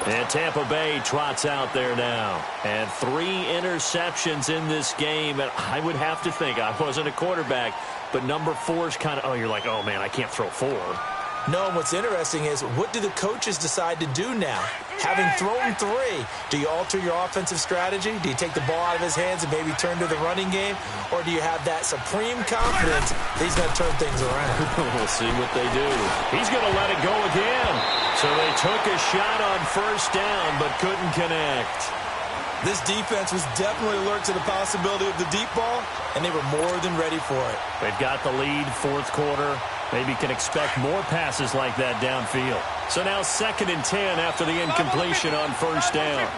And Tampa Bay trots out there now. And 3 interceptions in this game. And I would have to think, I wasn't a quarterback, but number 4 is kind of, you're like, oh, man, I can't throw 4. No, and what's interesting is, what do the coaches decide to do now? Having thrown 3, do you alter your offensive strategy? Do you take the ball out of his hands and maybe turn to the running game? Or do you have that supreme confidence that he's going to turn things around? We'll see what they do. He's going to let it go again. So they took a shot on 1st down, but couldn't connect. This defense was definitely alert to the possibility of the deep ball, and they were more than ready for it. They've got the lead, 4th quarter. Maybe can expect more passes like that downfield. So now 2nd and 10 after the incompletion on 1st down.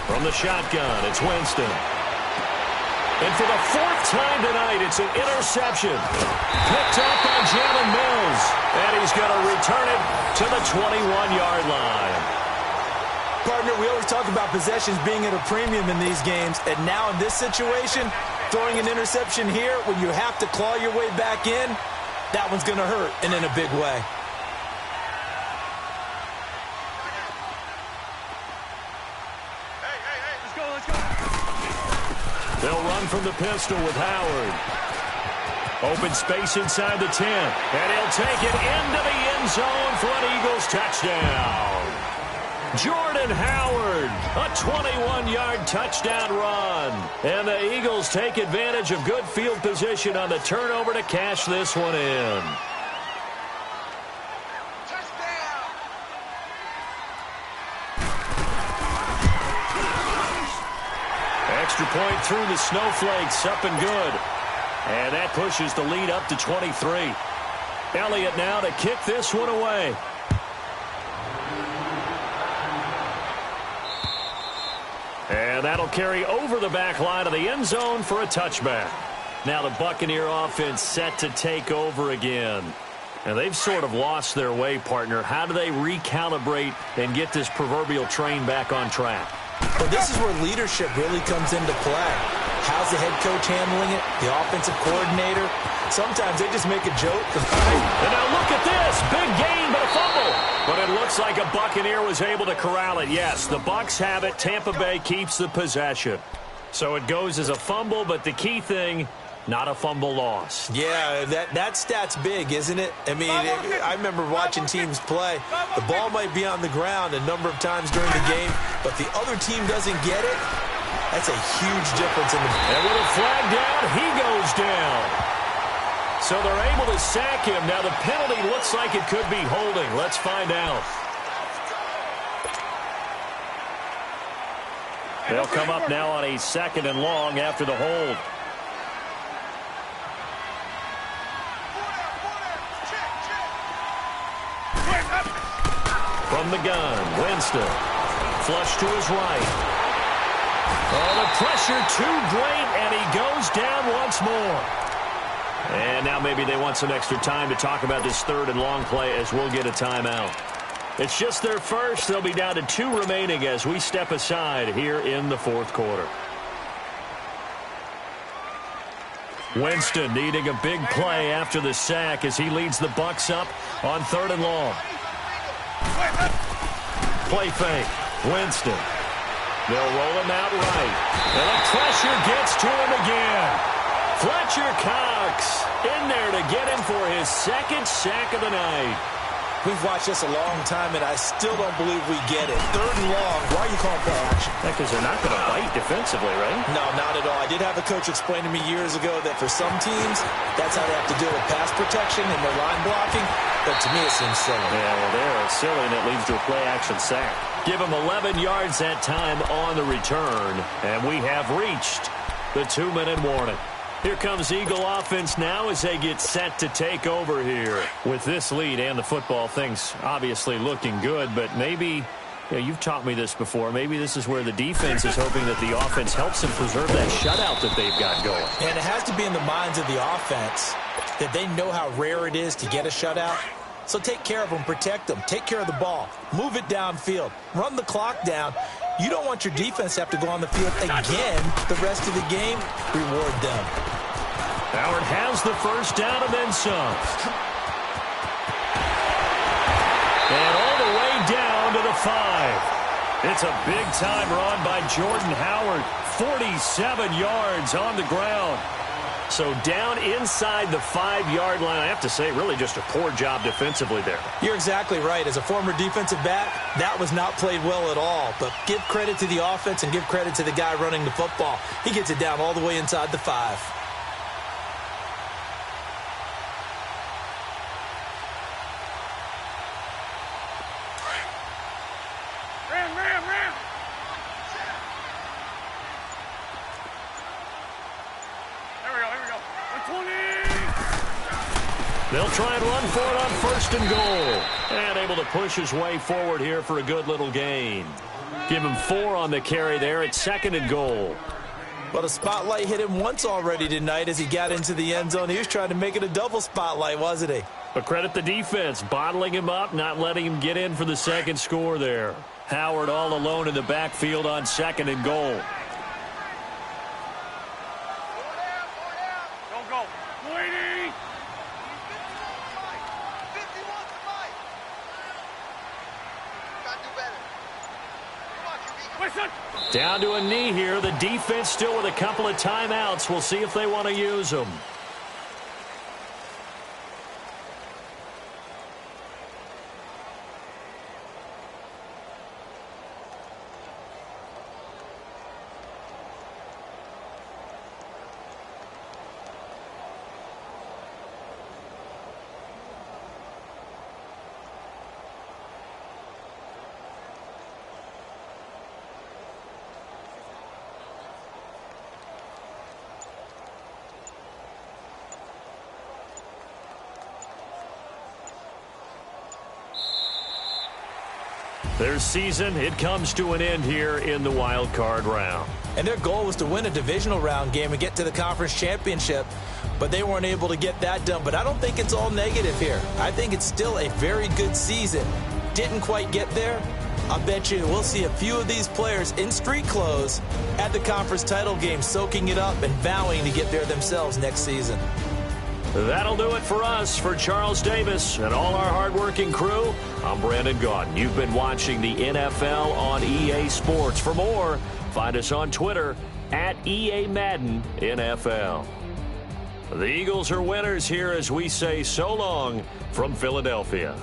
From the shotgun, it's Winston. And for the 4th time tonight, it's an interception. Picked up by Jalen Mills. And he's going to return it to the 21-yard line. Partner, we always talk about possessions being at a premium in these games, and now in this situation, throwing an interception here when you have to claw your way back in, that one's going to hurt, and in a big way. Hey, let's go. They'll run from the pistol with Howard. Open space inside the 10, and he'll take it into the end zone for an Eagles touchdown. Jordan Howard, a 21-yard touchdown run. And the Eagles take advantage of good field position on the turnover to cash this one in. Extra point through the snowflakes, up and good. And that pushes the lead up to 23. Elliott now to kick this one away. And that'll carry over the back line of the end zone for a touchback. Now the Buccaneer offense set to take over again. And they've sort of lost their way, partner. How do they recalibrate and get this proverbial train back on track? Well, this is where leadership really comes into play. How's the head coach handling it? The offensive coordinator? Sometimes they just make a joke. And now look at this. Big gain, but a fumble. But it looks like a Buccaneer was able to corral it. Yes, the Bucs have it. Tampa Bay keeps the possession. So it goes as a fumble, but the key thing, not a fumble loss. Yeah, that stat's big, isn't it? I mean, I remember watching teams play. The ball might be on the ground a number of times during the game, but the other team doesn't get it. That's a huge difference in the... And with a flag down, he goes down. So they're able to sack him. Now the penalty looks like it could be holding. Let's find out. They'll come up now on a 2nd and long after the hold. From the gun, Winston. Flush to his right. Oh, the pressure too great, and he goes down once more. And now maybe they want some extra time to talk about this 3rd and long play as we'll get a timeout. It's just their first. They'll be down to 2 remaining as we step aside here in the 4th quarter. Winston needing a big play after the sack as he leads the Bucs up on 3rd and long. Play fake. Winston. They'll roll him out right. And the pressure gets to him again. Fletcher Cox in there to get him for his 2nd sack of the night. We've watched this a long time, and I still don't believe we get it. 3rd and long. Why are you calling play action? Because they're not going to bite defensively, right? No, not at all. I did have a coach explain to me years ago that for some teams, that's how they have to deal with pass protection and their line blocking. But to me, it seems silly. Yeah, well, there it's silly, and it leads to a play-action sack. Give them 11 yards that time on the return, and we have reached the 2-minute warning. Here comes Eagle offense now as they get set to take over here. With this lead and the football, things obviously looking good, but maybe, you've taught me this before, maybe this is where the defense is hoping that the offense helps them preserve that shutout that they've got going. And it has to be in the minds of the offense that they know how rare it is to get a shutout. So take care of them, protect them, take care of the ball, move it downfield, run the clock down. You don't want your defense to have to go on the field again the rest of the game. Reward them. Howard has the first down and then some. And all the way down to the 5. It's a big-time run by Jordan Howard. 47 yards on the ground. So down inside the 5-yard line. I have to say, really just a poor job defensively there. You're exactly right. As a former defensive back, that was not played well at all. But give credit to the offense and give credit to the guy running the football. He gets it down all the way inside the 5. Ram. Here we go. 120. They'll try and run for it on 1st and goal. And able to push his way forward here for a good little gain. Give him 4 on the carry there at 2nd and goal. Well, the spotlight hit him once already tonight as he got into the end zone. He was trying to make it a double spotlight, wasn't he? But credit the defense, bottling him up, not letting him get in for the 2nd score there. Howard all alone in the backfield on 2nd and goal. Don't go. 280. Down to a knee here. The defense still with a couple of timeouts. We'll see if they want to use them. Their season, it comes to an end here in the wild card round. And their goal was to win a divisional round game and get to the conference championship, but they weren't able to get that done. But I don't think it's all negative here. I think it's still a very good season. Didn't quite get there. I bet you we'll see a few of these players in street clothes at the conference title game, soaking it up and vowing to get there themselves next season. That'll do it for us. For Charles Davis and all our hardworking crew, I'm Brandon Gaudin. You've been watching the NFL on EA Sports. For more, find us on Twitter at EA Madden NFL. The Eagles are winners here as we say so long from Philadelphia.